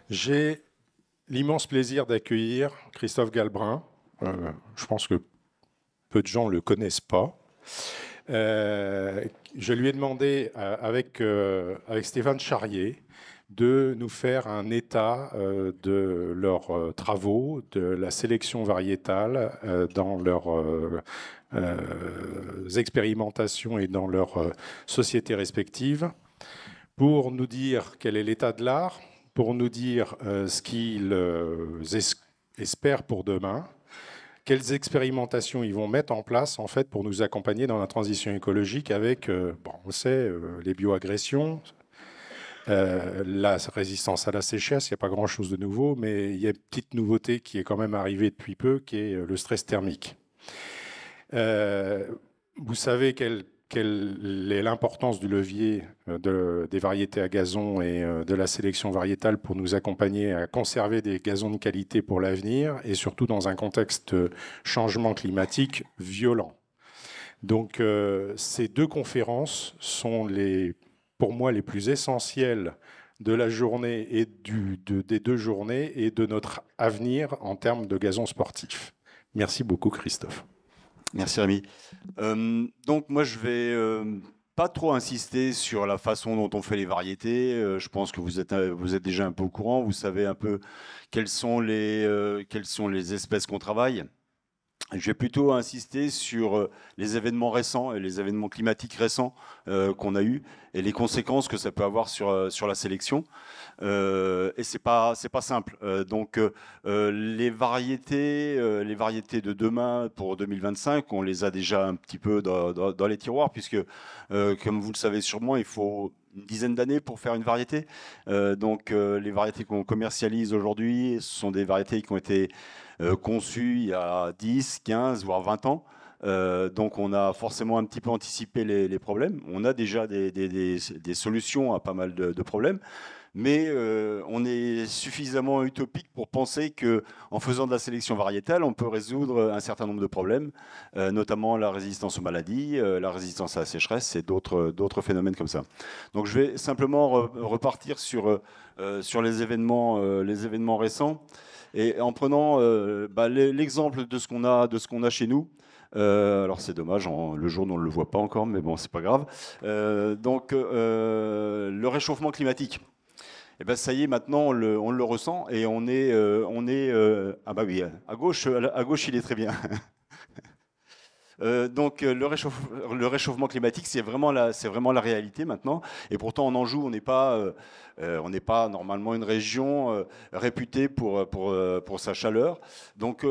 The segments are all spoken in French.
J'ai l'immense plaisir d'accueillir Christophe Galbrin. Je pense que peu de gens ne le connaissent pas. Je lui ai demandé, avec Stéphane Charrier, de nous faire un état de leurs travaux, de la sélection variétale dans leurs expérimentations et dans leurs sociétés respectives, pour nous dire quel est l'état de l'art, pour nous dire ce qu'ils espèrent pour demain, quelles expérimentations ils vont mettre en place en fait pour nous accompagner dans la transition écologique avec, on sait, les bioagressions, la résistance à la sécheresse. Il n'y a pas grand-chose de nouveau, mais il y a une petite nouveauté qui est quand même arrivée depuis peu, qui est le stress thermique. Vous savez quelle est l'importance du levier des variétés à gazon et de la sélection variétale pour nous accompagner à conserver des gazons de qualité pour l'avenir, et surtout dans un contexte de changement climatique violent. Donc ces deux conférences sont pour moi les plus essentielles de la journée et des 2 journées et de notre avenir en termes de gazon sportif. Merci beaucoup Christophe. Merci Rémi. Donc moi je vais pas trop insister sur la façon dont on fait les variétés. Je pense que vous êtes déjà un peu au courant. Vous savez un peu quelles sont les espèces qu'on travaille. Je vais plutôt insister sur les événements récents et les événements climatiques récents qu'on a eus et les conséquences que ça peut avoir sur la sélection. Et c'est pas simple. Donc les variétés de demain pour 2025, on les a déjà un petit peu dans les tiroirs, puisque comme vous le savez sûrement, il faut une dizaine d'années pour faire une variété. Donc les variétés qu'on commercialise aujourd'hui, ce sont des variétés qui ont été conçues il y a 10, 15, voire 20 ans. Donc on a forcément un petit peu anticipé les problèmes. On a déjà des solutions à pas mal de problèmes. Mais on est suffisamment utopique pour penser qu'en faisant de la sélection variétale, on peut résoudre un certain nombre de problèmes, notamment la résistance aux maladies, la résistance à la sécheresse et d'autres phénomènes comme ça. Donc je vais simplement repartir sur les événements récents, et en prenant l'exemple de ce qu'on a chez nous. Alors c'est dommage, le jour on ne le voit pas encore, mais bon, c'est pas grave. Donc le réchauffement climatique. Et ben ça y est, maintenant on le ressent, et on est ah bah oui, à gauche il est très bien. Donc le réchauffement climatique, c'est vraiment la réalité maintenant. Et pourtant, en Anjou, on n'est pas normalement une région réputée pour sa chaleur. Donc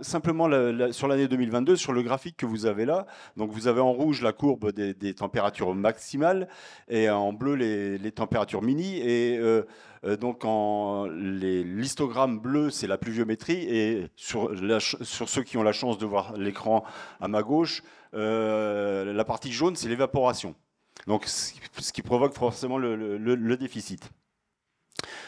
simplement sur l'année 2022, sur le graphique que vous avez là, donc vous avez en rouge la courbe des températures maximales et en bleu les températures mini. Et donc l'histogramme bleu, c'est la pluviométrie, et sur ceux qui ont la chance de voir l'écran à ma gauche, la partie jaune, c'est l'évaporation. Donc ce qui provoque forcément le déficit.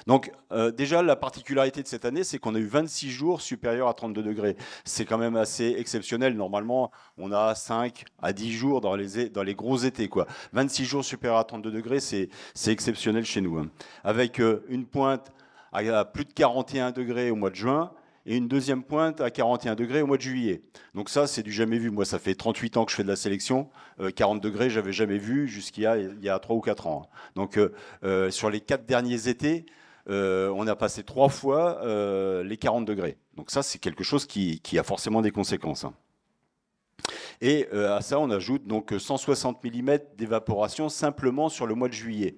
Donc déjà, la particularité de cette année, c'est qu'on a eu 26 jours supérieurs à 32 degrés. C'est quand même assez exceptionnel. Normalement, on a 5 à 10 jours dans les gros étés, quoi. 26 jours supérieurs à 32 degrés, c'est exceptionnel chez nous, hein. Avec une pointe à plus de 41 degrés au mois de juin, et une deuxième pointe à 41 degrés au mois de juillet. Donc ça, c'est du jamais vu. Moi, ça fait 38 ans que je fais de la sélection. 40 degrés, j'avais jamais vu jusqu'il y a 3 ou 4 ans. Donc sur les 4 derniers étés, on a passé 3 fois les 40 degrés. Donc ça, c'est quelque chose qui a forcément des conséquences, hein. Et à ça, on ajoute donc 160 mm d'évaporation simplement sur le mois de juillet.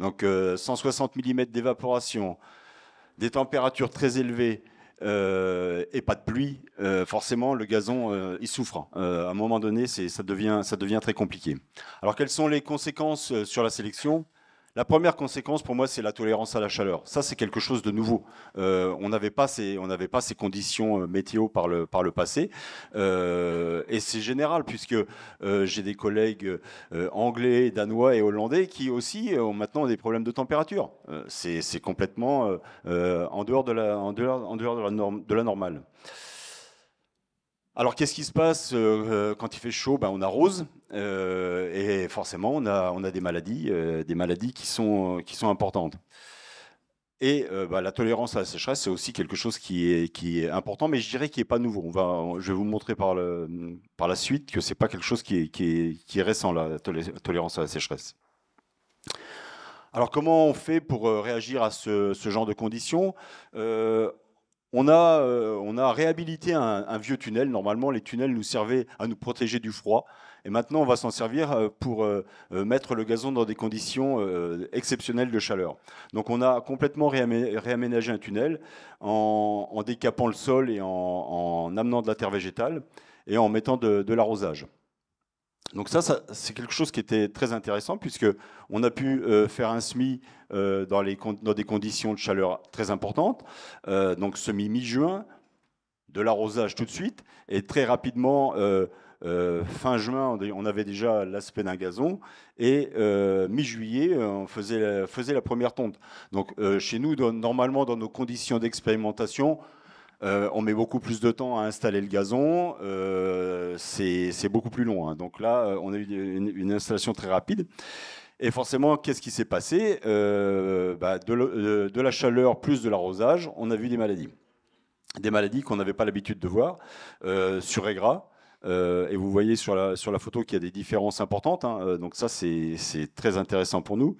Donc 160 mm d'évaporation, des températures très élevées, et pas de pluie, forcément le gazon il souffre. À un moment donné, ça devient très compliqué. Alors quelles sont les conséquences sur la sélection ? La première conséquence pour moi, c'est la tolérance à la chaleur. Ça, c'est quelque chose de nouveau. On n'avait pas ces conditions météo par le passé, et c'est général, puisque j'ai des collègues anglais, danois et hollandais qui aussi ont maintenant des problèmes de température. C'est complètement en dehors de la normale. Alors, qu'est-ce qui se passe quand il fait chaud ? On arrose, et forcément, on a des maladies qui sont importantes. Et la tolérance à la sécheresse, c'est aussi quelque chose qui est important, mais je dirais qu'il n'est pas nouveau. Je vais vous montrer par la suite que ce n'est pas quelque chose qui est récent, la tolérance à la sécheresse. Alors comment on fait pour réagir à ce genre de conditions? On a réhabilité un vieux tunnel. Normalement, les tunnels nous servaient à nous protéger du froid. Et maintenant, on va s'en servir pour mettre le gazon dans des conditions exceptionnelles de chaleur. Donc, on a complètement réaménagé un tunnel en décapant le sol et en amenant de la terre végétale et en mettant de l'arrosage. Donc ça c'est quelque chose qui était très intéressant puisqu'on a pu faire un semis dans des conditions de chaleur très importantes. Donc semis mi-juin, de l'arrosage tout de suite, et très rapidement, fin juin, on avait déjà l'aspect d'un gazon, et mi-juillet, on faisait la première tonte. Donc chez nous, normalement, dans nos conditions d'expérimentation, on met beaucoup plus de temps à installer le gazon, c'est beaucoup plus long. Hein. Donc là, on a eu une installation très rapide. Et forcément, qu'est-ce qui s'est passé? De la chaleur plus de l'arrosage, on a vu des maladies. Des maladies qu'on n'avait pas l'habitude de voir, sur aigras. Et vous voyez sur la photo qu'il y a des différences importantes. Hein. Donc ça, c'est très intéressant pour nous.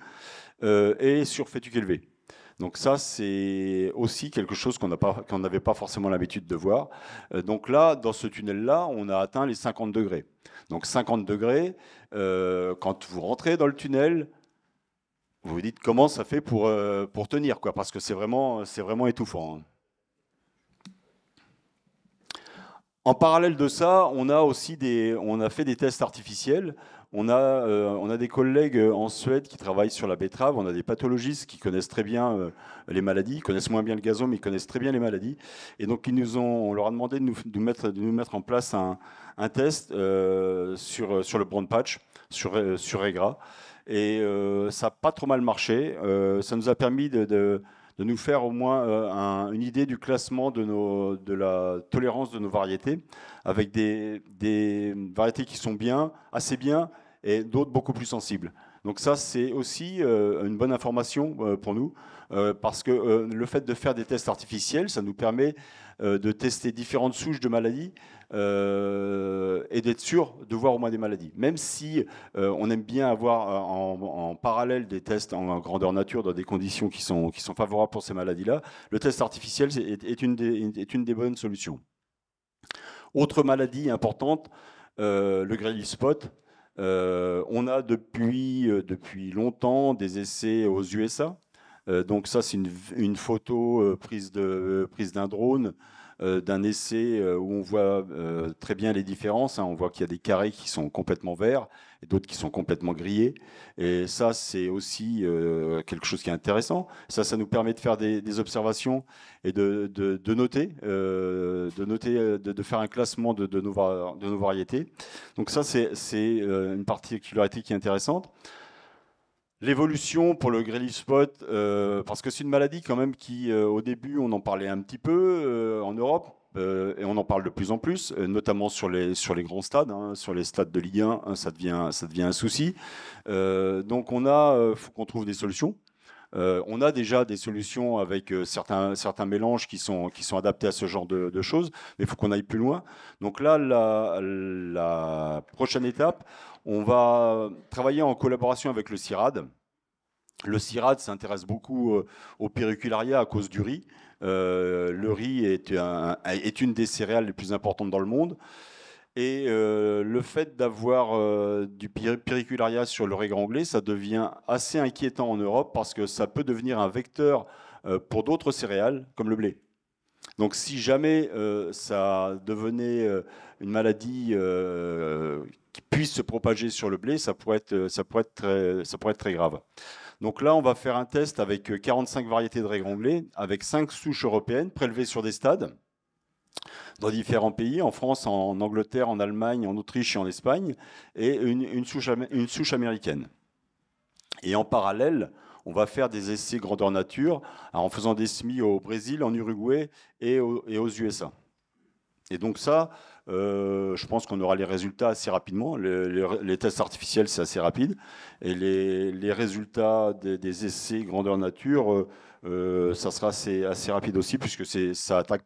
Et sur fétuque élevé. Donc ça, c'est aussi quelque chose qu'on n'avait pas forcément l'habitude de voir. Donc là, dans ce tunnel-là, on a atteint les 50 degrés. Donc 50 degrés, quand vous rentrez dans le tunnel, vous vous dites comment ça fait pour tenir, quoi, parce que c'est vraiment étouffant. Hein. En parallèle de ça, on a fait des tests artificiels. On a des collègues en Suède qui travaillent sur la betterave. On a des pathologistes qui connaissent très bien les maladies, ils connaissent moins bien le gazon, mais ils connaissent très bien les maladies. Et donc, on leur a demandé de nous mettre en place un test sur le brown patch, sur aigras. Et ça n'a pas trop mal marché. Ça nous a permis de nous faire au moins une idée du classement de la tolérance de nos variétés, avec des variétés qui sont assez bien, et d'autres beaucoup plus sensibles. Donc ça, c'est aussi une bonne information pour nous, parce que le fait de faire des tests artificiels, ça nous permet de tester différentes souches de maladies et d'être sûr de voir au moins des maladies. Même si on aime bien avoir en parallèle des tests en grandeur nature dans des conditions qui sont favorables pour ces maladies-là, le test artificiel est une des bonnes solutions. Autre maladie importante, le grey spot. On a depuis longtemps des essais aux USA. Donc ça, c'est une photo prise d'un drone, d'un essai où on voit très bien les différences. Hein. On voit qu'il y a des carrés qui sont complètement verts et d'autres qui sont complètement grillés. Et ça, c'est aussi quelque chose qui est intéressant. Ça nous permet de faire des observations et de noter, de faire un classement de nos variétés. Donc ça, c'est une particularité qui est intéressante. L'évolution pour le grey leaf spot, parce que c'est une maladie quand même qui, au début, on en parlait un petit peu en Europe, et on en parle de plus en plus, notamment sur les grands stades, hein, sur les stades de Ligue 1, ça devient un souci. Donc faut qu'on trouve des solutions. On a déjà des solutions avec certains mélanges qui sont adaptés à ce genre de choses, mais il faut qu'on aille plus loin. Donc là, la prochaine étape, on va travailler en collaboration avec le CIRAD. Le CIRAD s'intéresse beaucoup au péricularia à cause du riz. Le riz est une des céréales les plus importantes dans le monde. Et le fait d'avoir du péricularia sur le raisin anglais, ça devient assez inquiétant en Europe parce que ça peut devenir un vecteur pour d'autres céréales, comme le blé. Donc si jamais ça devenait une maladie qui puisse se propager sur le blé, ça pourrait être très grave. Donc là, on va faire un test avec 45 variétés de raisin anglais, avec 5 souches européennes prélevées sur des stades dans différents pays, en France, en Angleterre, en Allemagne, en Autriche et en Espagne, et une souche américaine. Et en parallèle, on va faire des essais grandeur nature en faisant des semis au Brésil, en Uruguay et aux USA. Et donc ça, Je pense qu'on aura les résultats assez rapidement. Les tests artificiels, c'est assez rapide. Et les résultats des essais grandeur nature, ça sera assez rapide aussi, puisque ça attaque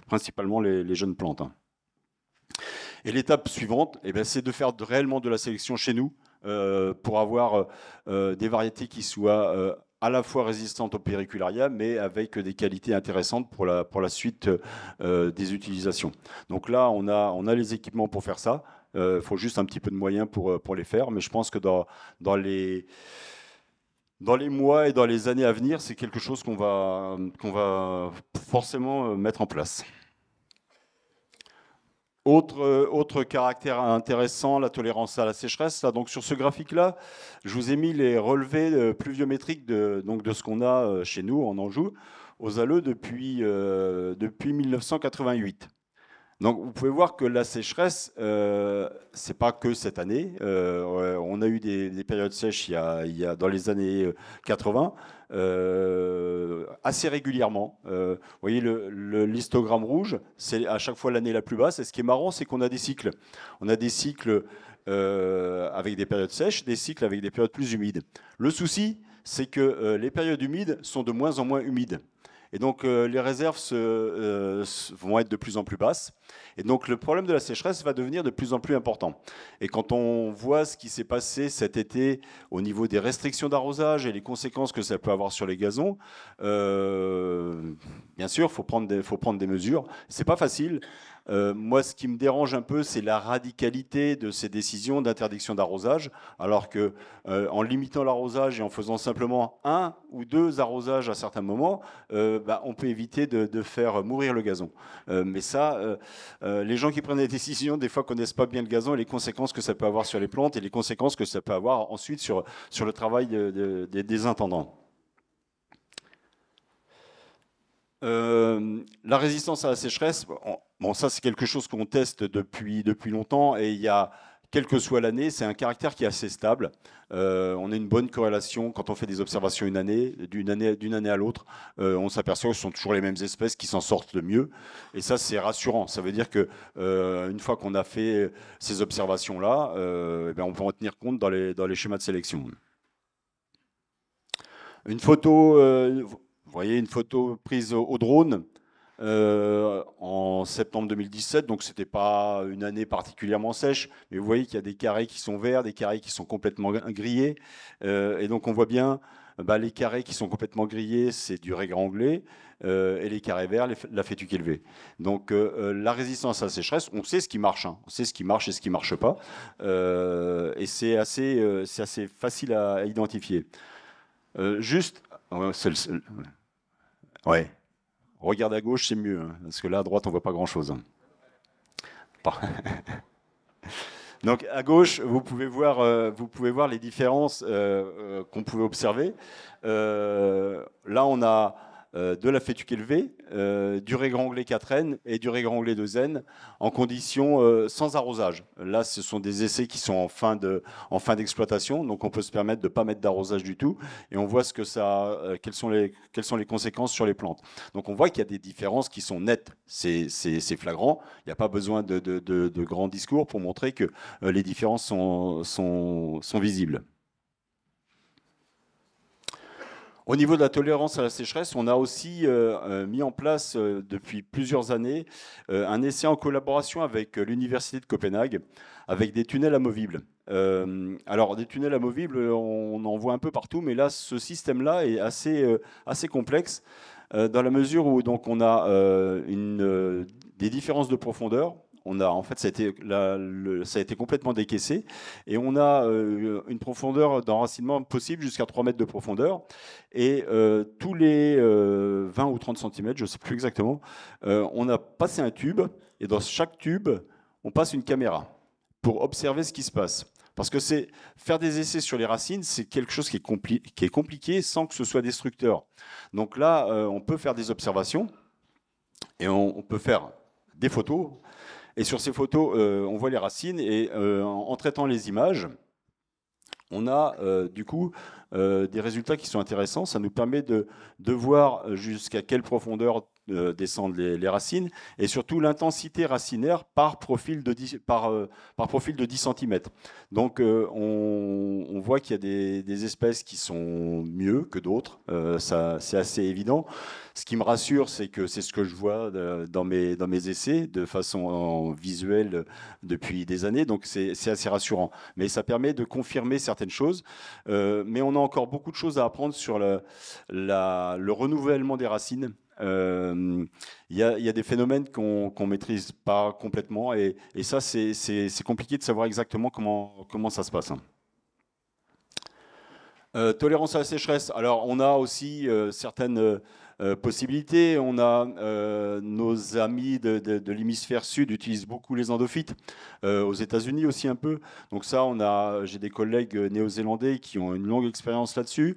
principalement les jeunes plantes. Hein. Et l'étape suivante, eh bien, c'est de faire réellement de la sélection chez nous pour avoir des variétés qui soient à la fois résistantes au péricularia, mais avec des qualités intéressantes pour la suite des utilisations. Donc là, on a les équipements pour faire ça. Il faut juste un petit peu de moyens pour les faire, mais je pense que dans les mois et dans les années à venir, c'est quelque chose qu'on va forcément mettre en place. Autre caractère intéressant, la tolérance à la sécheresse. Là, donc sur ce graphique-là, je vous ai mis les relevés pluviométriques de ce qu'on a chez nous en Anjou, aux Alleux depuis 1988. Donc vous pouvez voir que la sécheresse, c'est pas que cette année. On a eu des périodes sèches dans les années 80, assez régulièrement. Vous voyez l'histogramme rouge, c'est à chaque fois l'année la plus basse. Et ce qui est marrant, c'est qu'on a des cycles. On a des cycles avec des périodes sèches, des cycles avec des périodes plus humides. Le souci, c'est que les périodes humides sont de moins en moins humides. Et donc, les réserves vont être de plus en plus basses. Et donc, le problème de la sécheresse va devenir de plus en plus important. Et quand on voit ce qui s'est passé cet été au niveau des restrictions d'arrosage et les conséquences que ça peut avoir sur les gazons, bien sûr, il faut prendre des mesures. Ce n'est pas facile. Moi, ce qui me dérange un peu, c'est la radicalité de ces décisions d'interdiction d'arrosage, alors que en limitant l'arrosage et en faisant simplement 1 ou 2 arrosages à certains moments, on peut éviter de faire mourir le gazon. Mais ça, les gens qui prennent des décisions, des fois, connaissent pas bien le gazon et les conséquences que ça peut avoir sur les plantes et les conséquences que ça peut avoir ensuite sur le travail des intendants. La résistance à la sécheresse, bon, ça c'est quelque chose qu'on teste depuis longtemps et il y a, quelle que soit l'année, c'est un caractère qui est assez stable. On a une bonne corrélation quand on fait des observations d'une année à l'autre. On s'aperçoit que ce sont toujours les mêmes espèces qui s'en sortent le mieux. Et ça, c'est rassurant. Ça veut dire que une fois qu'on a fait ces observations-là, on peut en tenir compte dans les schémas de sélection. Une photo. Vous voyez une photo prise au drone en septembre 2017, donc ce n'était pas une année particulièrement sèche, mais vous voyez qu'il y a des carrés qui sont verts, des carrés qui sont complètement grillés, et donc on voit bien les carrés qui sont complètement grillés, c'est du régranglé, et les carrés verts, la fétuque élevée. Donc la résistance à la sécheresse, on sait ce qui marche, hein, on sait ce qui marche et ce qui ne marche pas, et c'est assez facile à identifier. Juste... Ouais. Regarde à gauche, c'est mieux, hein, parce que là, à droite, on ne voit pas grand-chose. Hein. Donc, à gauche, vous pouvez voir les différences qu'on pouvait observer. Là, on a de la fétuque élevée, du régranglé 4N et du régranglé 2N en conditions sans arrosage. Là, ce sont des essais qui sont en fin d'exploitation, donc on peut se permettre de ne pas mettre d'arrosage du tout, et on voit quelles sont les conséquences sur les plantes. Donc on voit qu'il y a des différences qui sont nettes, c'est flagrant, il n'y a pas besoin de grands discours pour montrer que les différences sont visibles. Au niveau de la tolérance à la sécheresse, on a aussi mis en place depuis plusieurs années un essai en collaboration avec l'Université de Copenhague, avec des tunnels amovibles. Alors, des tunnels amovibles, on en voit un peu partout, mais là, ce système-là est assez complexe, dans la mesure où donc, on a des différences de profondeur. En fait, ça a été complètement décaissé et on a une profondeur d'enracinement possible jusqu'à 3 mètres de profondeur. Et tous les 20 ou 30 cm, je ne sais plus exactement, on a passé un tube et dans chaque tube, on passe une caméra pour observer ce qui se passe. Parce que faire des essais sur les racines, c'est quelque chose qui est compliqué sans que ce soit destructeur. Donc là, on peut faire des observations et on peut faire des photos. Et sur ces photos, on voit les racines et en traitant les images, on a du coup des résultats qui sont intéressants. Ça nous permet de voir jusqu'à quelle profondeur descendre les racines, et surtout l'intensité racinaire par profil de 10 cm. Donc on voit qu'il y a des espèces qui sont mieux que d'autres, c'est assez évident. Ce qui me rassure, c'est que c'est ce que je vois dans mes essais de façon visuelle depuis des années, donc c'est assez rassurant. Mais ça permet de confirmer certaines choses, mais on a encore beaucoup de choses à apprendre sur le renouvellement des racines. Il y a des phénomènes qu'on ne maîtrise pas complètement, et ça, c'est compliqué de savoir exactement comment ça se passe. Tolérance à la sécheresse. Alors, on a aussi certaines possibilités. On a nos amis de l'hémisphère sud utilisent beaucoup les endophytes, aux États-Unis aussi un peu. Donc ça, j'ai des collègues néo-zélandais qui ont une longue expérience là-dessus.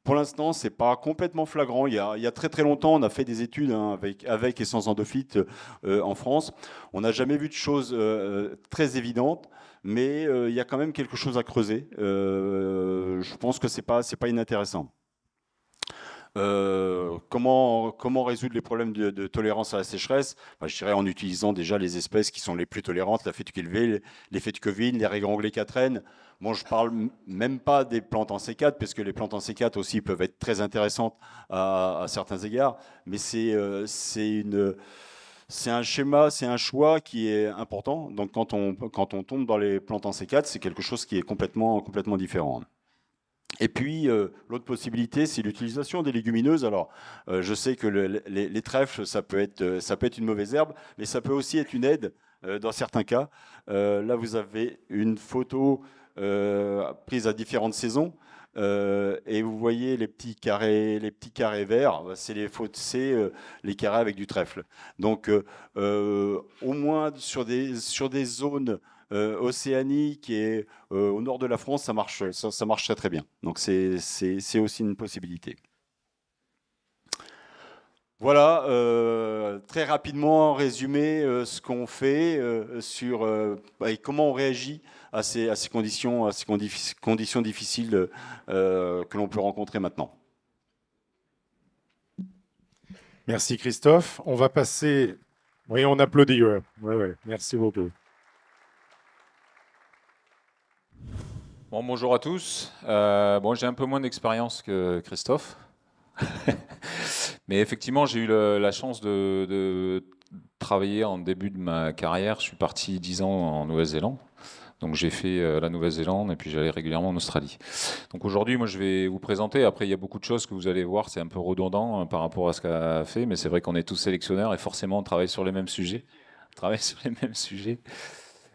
Pour l'instant, c'est pas complètement flagrant. Il y a très très longtemps, on a fait des études avec et sans endophytes en France. On n'a jamais vu de choses très évidentes, mais il y a quand même quelque chose à creuser. Je pense que c'est pas inintéressant. Comment résoudre les problèmes de tolérance à la sécheresse? Je dirais en utilisant déjà les espèces qui sont les plus tolérantes, la fétuquelée, les fétuquevines, les régranglées quatraines. Bon, je parle même pas des plantes en C4, parce que les plantes en C4 aussi peuvent être très intéressantes à certains égards, mais c'est un schéma, c'est un choix qui est important. Donc quand on tombe dans les plantes en C4, c'est quelque chose qui est complètement différent. Et puis, l'autre possibilité, c'est l'utilisation des légumineuses. Alors, je sais que les trèfles, ça peut être une mauvaise herbe, mais ça peut aussi être une aide dans certains cas. Là, vous avez une photo prise à différentes saisons. Et vous voyez les petits carrés verts, c'est les carrés avec du trèfle. Donc, au moins sur des zones océaniques et au nord de la France, ça marche très très bien. Donc c'est aussi une possibilité. Voilà, très rapidement résumé ce qu'on fait sur et comment on réagit à ces conditions difficiles que l'on peut rencontrer maintenant. Merci Christophe. On va passer... Oui, on applaudit. Ouais. Ouais. Merci beaucoup. Bon, bonjour à tous. Bon, j'ai un peu moins d'expérience que Christophe. Mais effectivement, j'ai eu la chance de travailler en début de ma carrière. Je suis parti 10 ans en Nouvelle-Zélande. Donc j'ai fait la Nouvelle-Zélande et puis j'allais régulièrement en Australie. Donc aujourd'hui, moi je vais vous présenter. Après, il y a beaucoup de choses que vous allez voir, c'est un peu redondant par rapport à ce qu'a fait, mais c'est vrai qu'on est tous sélectionneurs et forcément on travaille sur les mêmes sujets.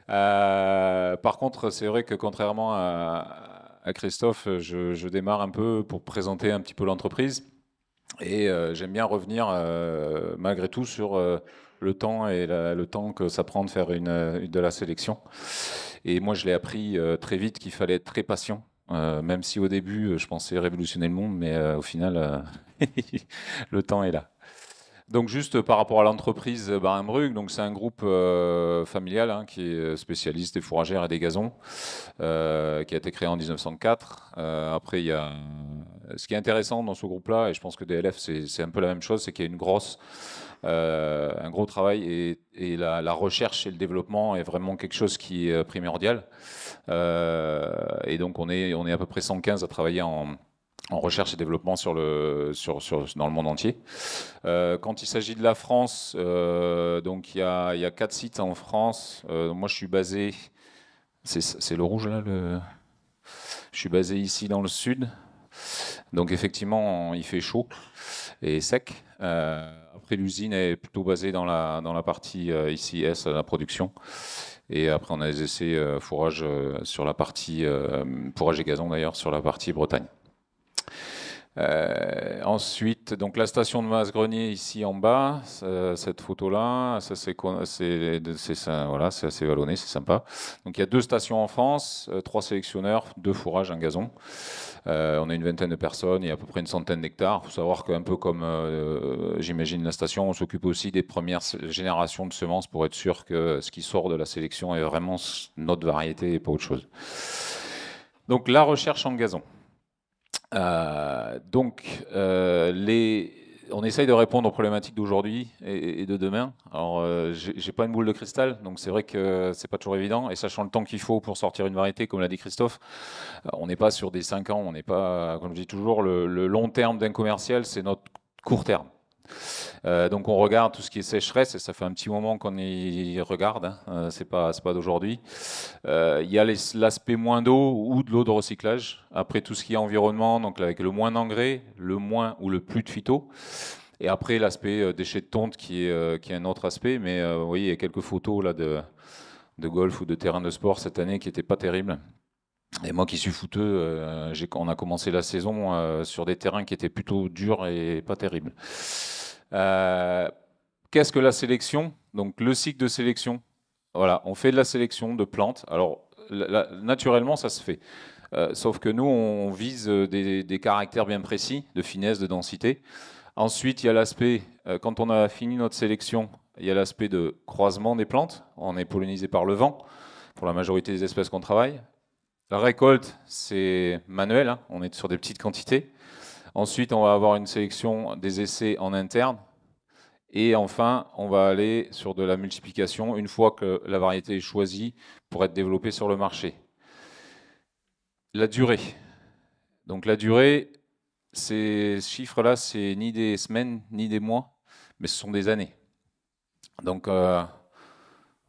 Par contre, c'est vrai que contrairement à Christophe, je démarre un peu pour présenter un petit peu l'entreprise. Et j'aime bien revenir malgré tout sur le temps et le temps que ça prend de faire de la sélection. Et moi, je l'ai appris très vite qu'il fallait être très patient. Même si au début, je pensais révolutionner le monde, mais au final, le temps est là. Donc juste par rapport à l'entreprise Barenbrugge, donc c'est un groupe familial qui est spécialiste des fourragères et des gazons, qui a été créé en 1904. Après, il y a ce qui est intéressant dans ce groupe-là, et je pense que DLF c'est un peu la même chose, c'est qu'il y a un gros travail et la recherche et le développement est vraiment quelque chose qui est primordial. Et donc on est à peu près 115 à travailler en recherche et développement dans le monde entier. Quand il s'agit de la France, donc il y a 4 sites en France. Moi, je suis basé, c'est le rouge là. Je suis basé ici dans le sud. Donc effectivement, il fait chaud et sec. Après, l'usine est plutôt basée dans la partie ici Est, la production. Et après, on a des essais fourrage sur la partie fourrage et gazon d'ailleurs sur la partie Bretagne. Ensuite, donc la station de Mas-Grenier ici en bas, cette photo-là, c'est assez vallonné, c'est sympa. Donc il y a 2 stations en France, 3 sélectionneurs, 2 fourrages, 1 gazon. On a une vingtaine de personnes, il y a à peu près une centaine d'hectares. Il faut savoir qu'un peu comme, j'imagine, la station, on s'occupe aussi des premières générations de semences pour être sûr que ce qui sort de la sélection est vraiment notre variété et pas autre chose. Donc la recherche en gazon. on essaye de répondre aux problématiques d'aujourd'hui et de demain. Alors, j'ai pas une boule de cristal, donc c'est vrai que c'est pas toujours évident. Et sachant le temps qu'il faut pour sortir une variété, comme l'a dit Christophe, on n'est pas sur des 5 ans, on n'est pas, comme je dis toujours, le long terme d'un commercial, c'est notre court terme. Donc on regarde tout ce qui est sécheresse, et ça fait un petit moment qu'on y regarde, hein, c'est pas d'aujourd'hui. Il y a l'aspect moins d'eau ou de l'eau de recyclage. Après tout ce qui est environnement, donc avec le moins d'engrais, le moins ou le plus de phyto. Et après l'aspect déchets de tonte qui est un autre aspect, mais vous voyez, il y a quelques photos là de golf ou de terrain de sport cette année qui n'étaient pas terribles. Et moi qui suis footeux, on a commencé la saison sur des terrains qui étaient plutôt durs et pas terribles. Qu'est-ce que la sélection? Donc le cycle de sélection, voilà, on fait de la sélection de plantes. Alors naturellement ça se fait, sauf que nous on vise des caractères bien précis de finesse, de densité. Ensuite il y a l'aspect, quand on a fini notre sélection, il y a l'aspect de croisement des plantes. On est pollinisé par le vent pour la majorité des espèces qu'on travaille. La récolte, c'est manuel, hein, on est sur des petites quantités. Ensuite, on va avoir une sélection des essais en interne. Et enfin, on va aller sur de la multiplication une fois que la variété est choisie pour être développée sur le marché. La durée. Donc la durée, ces chiffres-là, c'est ni des semaines, ni des mois, mais ce sont des années. Donc,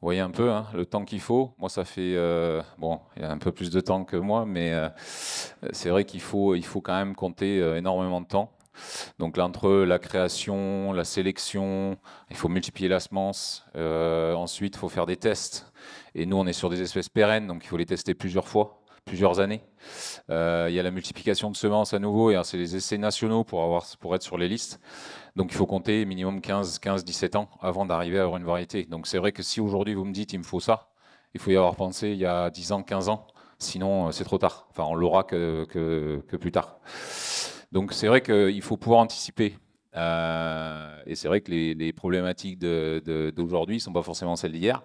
vous voyez un peu hein, le temps qu'il faut. Moi, ça fait... bon, il y a un peu plus de temps que moi, mais c'est vrai qu'il faut quand même compter énormément de temps. Donc là, entre la création, la sélection, il faut multiplier la semence. Ensuite, il faut faire des tests. Et nous, on est sur des espèces pérennes, donc il faut les tester plusieurs fois, plusieurs années. Il y a la multiplication de semences à nouveau, et c'est les essais nationaux pour être sur les listes. Donc il faut compter minimum 15-17 ans avant d'arriver à avoir une variété. Donc c'est vrai que si aujourd'hui vous me dites il me faut ça, il faut y avoir pensé il y a 10 ans, 15 ans, sinon c'est trop tard. Enfin on l'aura que plus tard. Donc c'est vrai qu'il faut pouvoir anticiper. Et c'est vrai que les problématiques d'aujourd'hui ne sont pas forcément celles d'hier.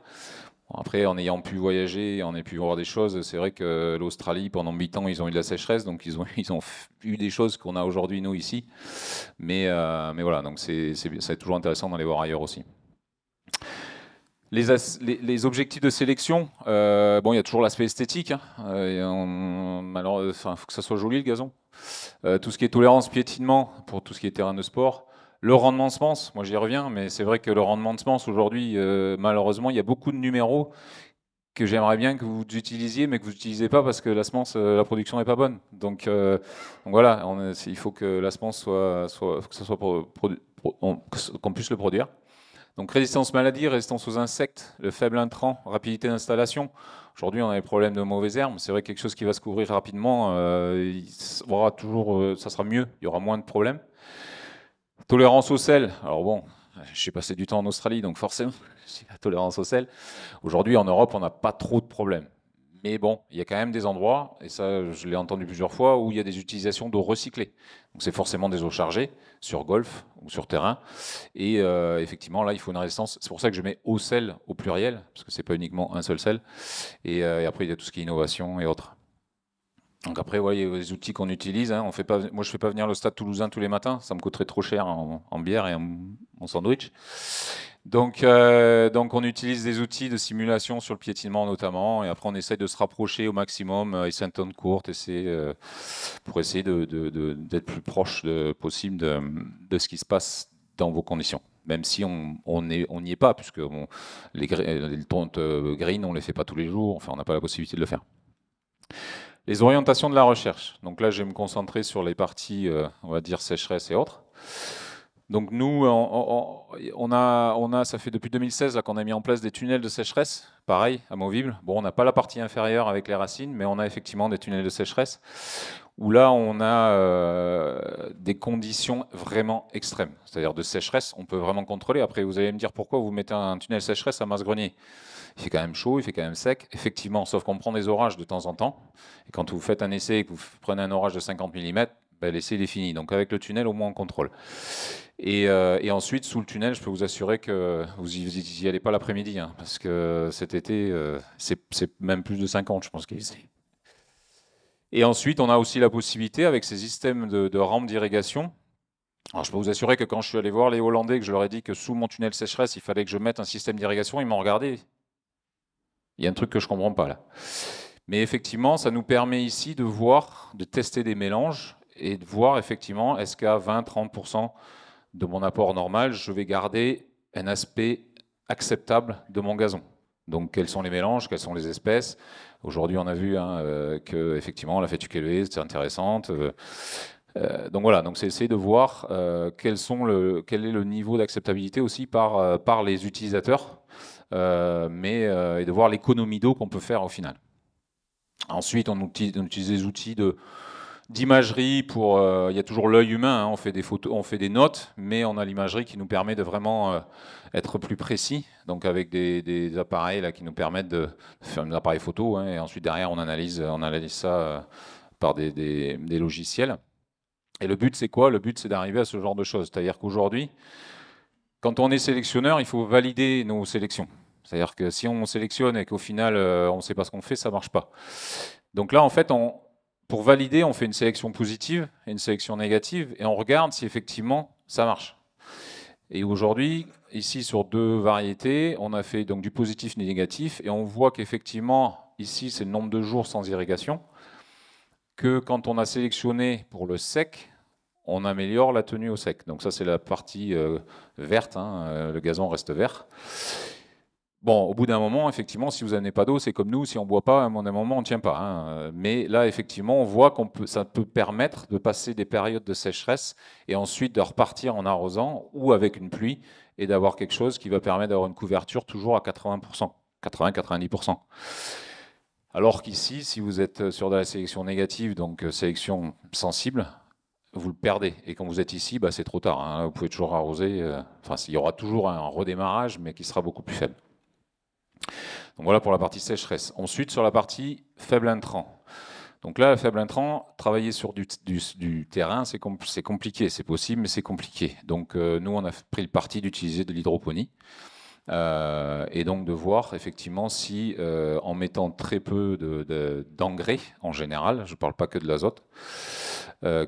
Bon, après, en ayant pu voyager, en ayant pu voir des choses, c'est vrai que l'Australie, pendant 8 ans, ils ont eu de la sécheresse, donc ils ont eu des choses qu'on a aujourd'hui, nous, ici. Mais voilà, donc c'est toujours intéressant d'en les voir ailleurs aussi. Les objectifs de sélection, bon, il y a toujours l'aspect esthétique. Hein, il faut que ça soit joli, le gazon. Tout ce qui est tolérance, piétinement, pour tout ce qui est terrain de sport. Le rendement de semence, moi j'y reviens, mais c'est vrai que le rendement de semence aujourd'hui, malheureusement, il y a beaucoup de numéros que j'aimerais bien que vous utilisiez, mais que vous n'utilisez pas parce que la semence, la production n'est pas bonne. Donc voilà, il faut que la semence que ça soit qu'on puisse le produire. Donc résistance maladie, résistance aux insectes, le faible intrant, rapidité d'installation. Aujourd'hui, on a des problèmes de mauvaises herbes. C'est vrai que quelque chose qui va se couvrir rapidement, ça sera mieux, il y aura moins de problèmes. Tolérance au sel. Alors bon, j'ai passé du temps en Australie, donc forcément, j'ai la tolérance au sel. Aujourd'hui, en Europe, on n'a pas trop de problèmes. Mais bon, il y a quand même des endroits, et ça, je l'ai entendu plusieurs fois, où il y a des utilisations d'eau recyclée. Donc c'est forcément des eaux chargées, sur golf ou sur terrain. Et effectivement, là, il faut une résistance. C'est pour ça que je mets au sel au pluriel, parce que c'est pas uniquement un seul sel. Et après, il y a tout ce qui est innovation et autres. Donc après, ouais, il y a les outils qu'on utilise. Hein. Moi, je ne fais pas venir le Stade Toulousain tous les matins. Ça me coûterait trop cher en bière et en sandwich. Donc, on utilise des outils de simulation sur le piétinement notamment. Et après, on essaie de se rapprocher au maximum, essentiellement courte, pour essayer d'être plus proche possible de ce qui se passe dans vos conditions. Même si on n'y est pas, puisque les tontes green, on ne les fait pas tous les jours. Enfin, on n'a pas la possibilité de le faire. Les orientations de la recherche. Donc là, je vais me concentrer sur les parties, on va dire, sécheresse et autres. Donc nous, ça fait depuis 2016 qu'on a mis en place des tunnels de sécheresse, pareil, amovibles. Bon, on n'a pas la partie inférieure avec les racines, mais on a effectivement des tunnels de sécheresse, où là, on a des conditions vraiment extrêmes. C'est-à-dire de sécheresse, on peut vraiment contrôler. Après, vous allez me dire pourquoi vous mettez un tunnel sécheresse à Masse-Grenier. Il fait quand même chaud, il fait quand même sec, effectivement, sauf qu'on prend des orages de temps en temps. Et quand vous faites un essai et que vous prenez un orage de 50 mm, l'essai il est fini. Donc avec le tunnel, au moins on contrôle. Et ensuite, sous le tunnel, je peux vous assurer que vous n'y allez pas l'après-midi, hein, parce que cet été, c'est même plus de 50, je pense qu'il est. Et ensuite, on a aussi la possibilité, avec ces systèmes de rampes d'irrigation, Alors, je peux vous assurer que quand je suis allé voir les Hollandais, que je leur ai dit que sous mon tunnel sécheresse, il fallait que je mette un système d'irrigation, ils m'ont regardé. Il y a un truc que je ne comprends pas là. Mais effectivement, ça nous permet ici de voir, de tester des mélanges et de voir effectivement, est-ce qu'à 20-30% de mon apport normal, je vais garder un aspect acceptable de mon gazon. Donc, quels sont les mélanges, quelles sont les espèces? Aujourd'hui, on a vu que effectivement, la fétuque-élevée, c'est intéressante. Donc voilà, donc c'est essayer de voir quel est le niveau d'acceptabilité aussi par les utilisateurs, et de voir l'économie d'eau qu'on peut faire au final. Ensuite, on utilise des outils d'imagerie pour. Il y a toujours l'œil humain, hein, on fait des photos, on fait des notes, mais on a l'imagerie qui nous permet de vraiment être plus précis. Donc avec des appareils là qui nous permettent de faire des appareils photo, hein, et ensuite derrière on analyse ça par des logiciels. Et le but c'est quoi? Le but c'est d'arriver à ce genre de choses. C'est-à-dire qu'aujourd'hui, quand on est sélectionneur, il faut valider nos sélections. C'est-à-dire que si on sélectionne et qu'au final on ne sait pas ce qu'on fait, ça ne marche pas. Donc là, en fait, pour valider, on fait une sélection positive et une sélection négative et on regarde si effectivement ça marche. Et aujourd'hui, ici sur 2 variétés, on a fait donc du positif et du négatif et on voit qu'effectivement, ici c'est le nombre de jours sans irrigation, que quand on a sélectionné pour le sec, on améliore la tenue au sec. Donc ça c'est la partie verte, hein, le gazon reste vert. Bon, au bout d'un moment, effectivement, si vous n'avez pas d'eau, c'est comme nous, si on ne boit pas, à un moment, on ne tient pas. Hein. Mais là, effectivement, on voit ça peut permettre de passer des périodes de sécheresse et ensuite de repartir en arrosant ou avec une pluie et d'avoir quelque chose qui va permettre d'avoir une couverture toujours à 80%, 80-90%. Alors qu'ici, si vous êtes sur de la sélection négative, donc sélection sensible, vous le perdez. Et quand vous êtes ici, bah, c'est trop tard. Hein. Vous pouvez toujours arroser. Enfin, il y aura toujours un redémarrage, mais qui sera beaucoup plus faible. Donc voilà pour la partie sécheresse. Ensuite, sur la partie faible intrant. Donc là, faible intrant, travailler sur du terrain, c'est compliqué. C'est possible, mais c'est compliqué. Donc nous, on a pris le parti d'utiliser de l'hydroponie. Et donc de voir effectivement si, en mettant très peu d'engrais en général, je ne parle pas que de l'azote,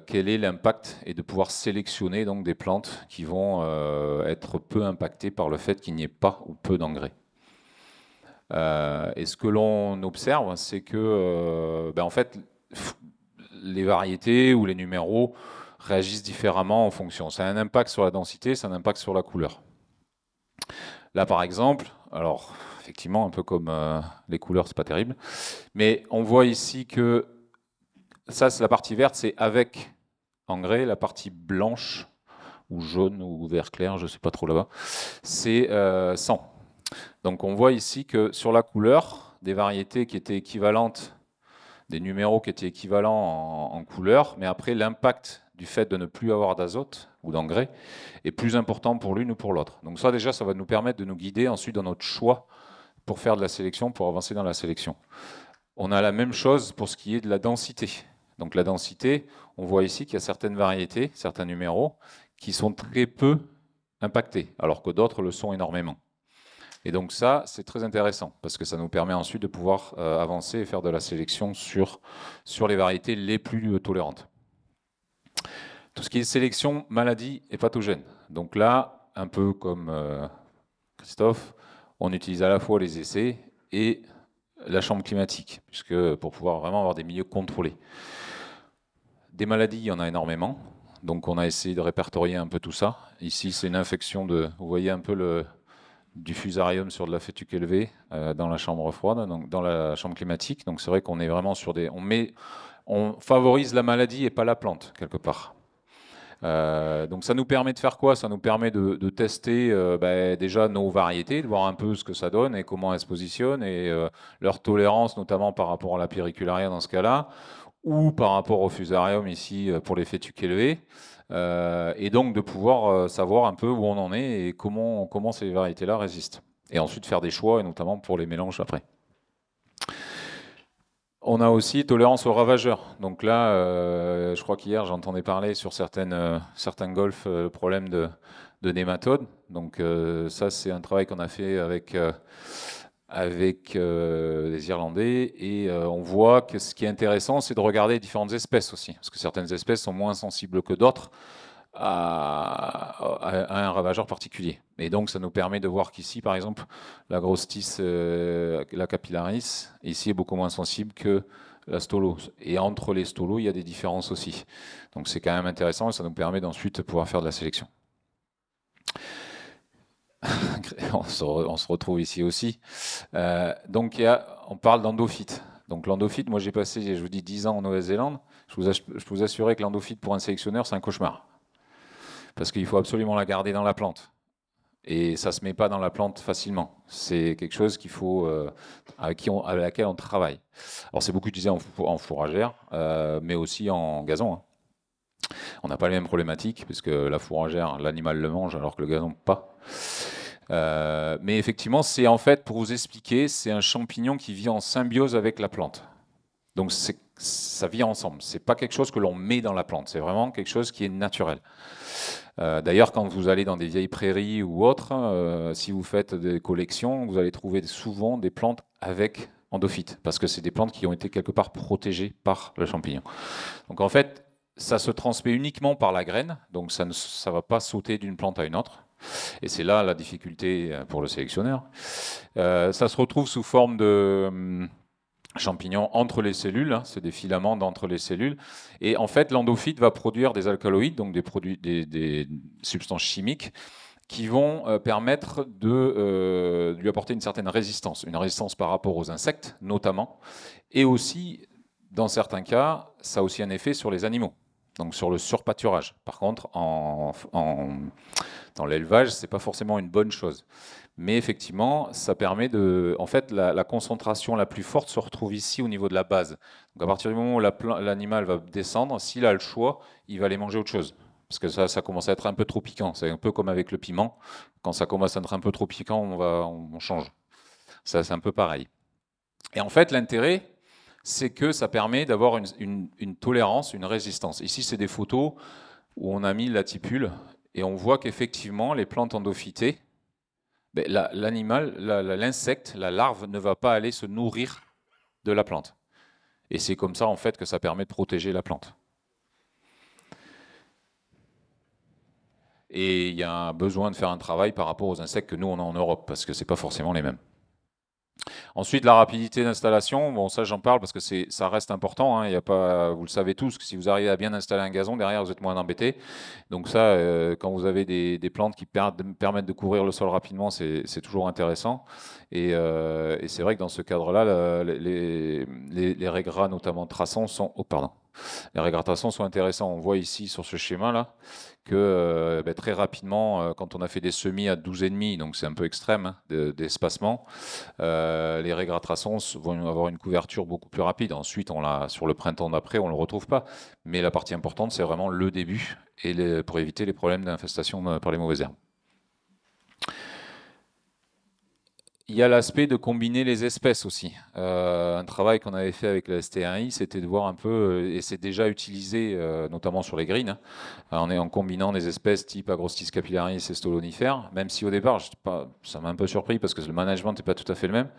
quel est l'impact et de pouvoir sélectionner donc des plantes qui vont être peu impactées par le fait qu'il n'y ait pas ou peu d'engrais. Et ce que l'on observe, c'est que en fait, les variétés ou les numéros réagissent différemment en fonction. Ça a un impact sur la densité, ça a un impact sur la couleur. Là, par exemple, alors effectivement, un peu comme les couleurs, c'est pas terrible, mais on voit ici que ça, c'est la partie verte, c'est avec engrais. La partie blanche ou jaune ou vert clair, je ne sais pas trop là-bas, c'est sans. Donc on voit ici que sur la couleur, des variétés qui étaient équivalentes, des numéros qui étaient équivalents en couleur, mais après l'impact du fait de ne plus avoir d'azote ou d'engrais est plus important pour l'une ou pour l'autre. Donc ça déjà, ça va nous permettre de nous guider ensuite dans notre choix pour faire de la sélection, pour avancer dans la sélection. On a la même chose pour ce qui est de la densité. Donc la densité, on voit ici qu'il y a certaines variétés, certains numéros, qui sont très peu impactés, alors que d'autres le sont énormément. Et donc ça, c'est très intéressant, parce que ça nous permet ensuite de pouvoir avancer et faire de la sélection sur les variétés les plus tolérantes. Tout ce qui est sélection, maladie et pathogène. Donc là, un peu comme Christophe, on utilise à la fois les essais et la chambre climatique, puisque pour pouvoir vraiment avoir des milieux contrôlés. Des maladies, il y en a énormément. Donc on a essayé de répertorier un peu tout ça. Ici, c'est une infection vous voyez un peu du fusarium sur de la fétuque élevée dans la chambre froide, donc dans la chambre climatique. Donc c'est vrai qu'on est vraiment sur on favorise la maladie et pas la plante quelque part. Donc ça nous permet de faire quoi? Ça nous permet de tester déjà nos variétés, de voir un peu ce que ça donne et comment elles se positionnent et leur tolérance, notamment par rapport à la péricularia dans ce cas-là, ou par rapport au fusarium ici pour les fétuques élevées. Et donc de pouvoir savoir un peu où on en est et comment ces variétés-là résistent. Et ensuite faire des choix, et notamment pour les mélanges après. On a aussi tolérance aux ravageurs. Donc là, je crois qu'hier, j'entendais parler sur certains golfs le problème de nématodes. Donc ça, c'est un travail qu'on a fait avec les Irlandais. Et on voit que ce qui est intéressant, c'est de regarder différentes espèces aussi. Parce que certaines espèces sont moins sensibles que d'autres à un ravageur particulier. Et donc, ça nous permet de voir qu'ici, par exemple, la grosse tis, la capillaris, ici est beaucoup moins sensible que la stolo. Et entre les stolos, il y a des différences aussi. Donc, c'est quand même intéressant et ça nous permet d'ensuite pouvoir faire de la sélection. on se retrouve ici aussi. Donc, on parle d'endophyte. Donc, l'endophyte, moi j'ai passé, je vous dis, 10 ans en Nouvelle-Zélande. Je peux vous assurer que l'endophyte pour un sélectionneur, c'est un cauchemar. Parce qu'il faut absolument la garder dans la plante. Et ça ne se met pas dans la plante facilement. C'est quelque chose qu'il faut, à laquelle on travaille. Alors, c'est beaucoup utilisé en fourragère, mais aussi en gazon. Hein. On n'a pas les mêmes problématiques, parce que la fourragère, l'animal le mange, alors que le gazon, pas. Mais effectivement, c'est en fait, pour vous expliquer, c'est un champignon qui vit en symbiose avec la plante. Donc ça vit ensemble. C'est pas quelque chose que l'on met dans la plante. C'est vraiment quelque chose qui est naturel. D'ailleurs, quand vous allez dans des vieilles prairies ou autres, si vous faites des collections, vous allez trouver souvent des plantes avec endophyte, parce que c'est des plantes qui ont été quelque part protégées par le champignon. Donc en fait, ça se transmet uniquement par la graine, donc ça ne va pas sauter d'une plante à une autre. Et c'est là la difficulté pour le sélectionneur. Ça se retrouve sous forme de champignons entre les cellules, hein, c'est des filaments d'entre les cellules. Et en fait, l'endophyte va produire des alcaloïdes, donc des substances chimiques, qui vont permettre de lui apporter une certaine résistance. Une résistance par rapport aux insectes, notamment. Et aussi, dans certains cas, ça a aussi un effet sur les animaux. Donc sur le surpâturage. Par contre, dans l'élevage, ce n'est pas forcément une bonne chose. Mais effectivement, ça permet de... En fait, la concentration la plus forte se retrouve ici au niveau de la base. Donc à partir du moment où l'animal va descendre, s'il a le choix, il va aller manger autre chose. Parce que ça commence à être un peu trop piquant. C'est un peu comme avec le piment. Quand ça commence à être un peu trop piquant, on change. Ça, c'est un peu pareil. Et en fait, l'intérêt, c'est que ça permet d'avoir une tolérance, une résistance. Ici, c'est des photos où on a mis la tipule et on voit qu'effectivement, les plantes endophytées, l'animal, l'insecte, la larve ne va pas aller se nourrir de la plante. Et c'est comme ça, en fait, que ça permet de protéger la plante. Et il y a besoin de faire un travail par rapport aux insectes que nous, on a en Europe, parce que ce n'est pas forcément les mêmes. Ensuite, la rapidité d'installation, bon, ça j'en parle parce que ça reste important. Hein, y a pas, vous le savez tous, que si vous arrivez à bien installer un gazon, derrière vous êtes moins embêté. Donc ça, quand vous avez des plantes qui permettent de couvrir le sol rapidement, c'est toujours intéressant. Et c'est vrai que dans ce cadre-là, les régras, notamment traçants, sont... Oh, pardon. Les régras traçants sont intéressants. On voit ici sur ce schéma-là que très rapidement, quand on a fait des semis à 12,5, donc c'est un peu extrême hein, d'espacement, les régras traçants vont avoir une couverture beaucoup plus rapide. Ensuite, sur le printemps d'après, on ne le retrouve pas. Mais la partie importante, c'est vraiment le début et pour éviter les problèmes d'infestation par les mauvaises herbes. Il y a l'aspect de combiner les espèces aussi. Un travail qu'on avait fait avec la ST1I, c'était de voir un peu, et c'est déjà utilisé notamment sur les greens, hein, en combinant des espèces type Agrostis capillaris et stolonifères, même si au départ, ça m'a un peu surpris parce que le management n'est pas tout à fait le même.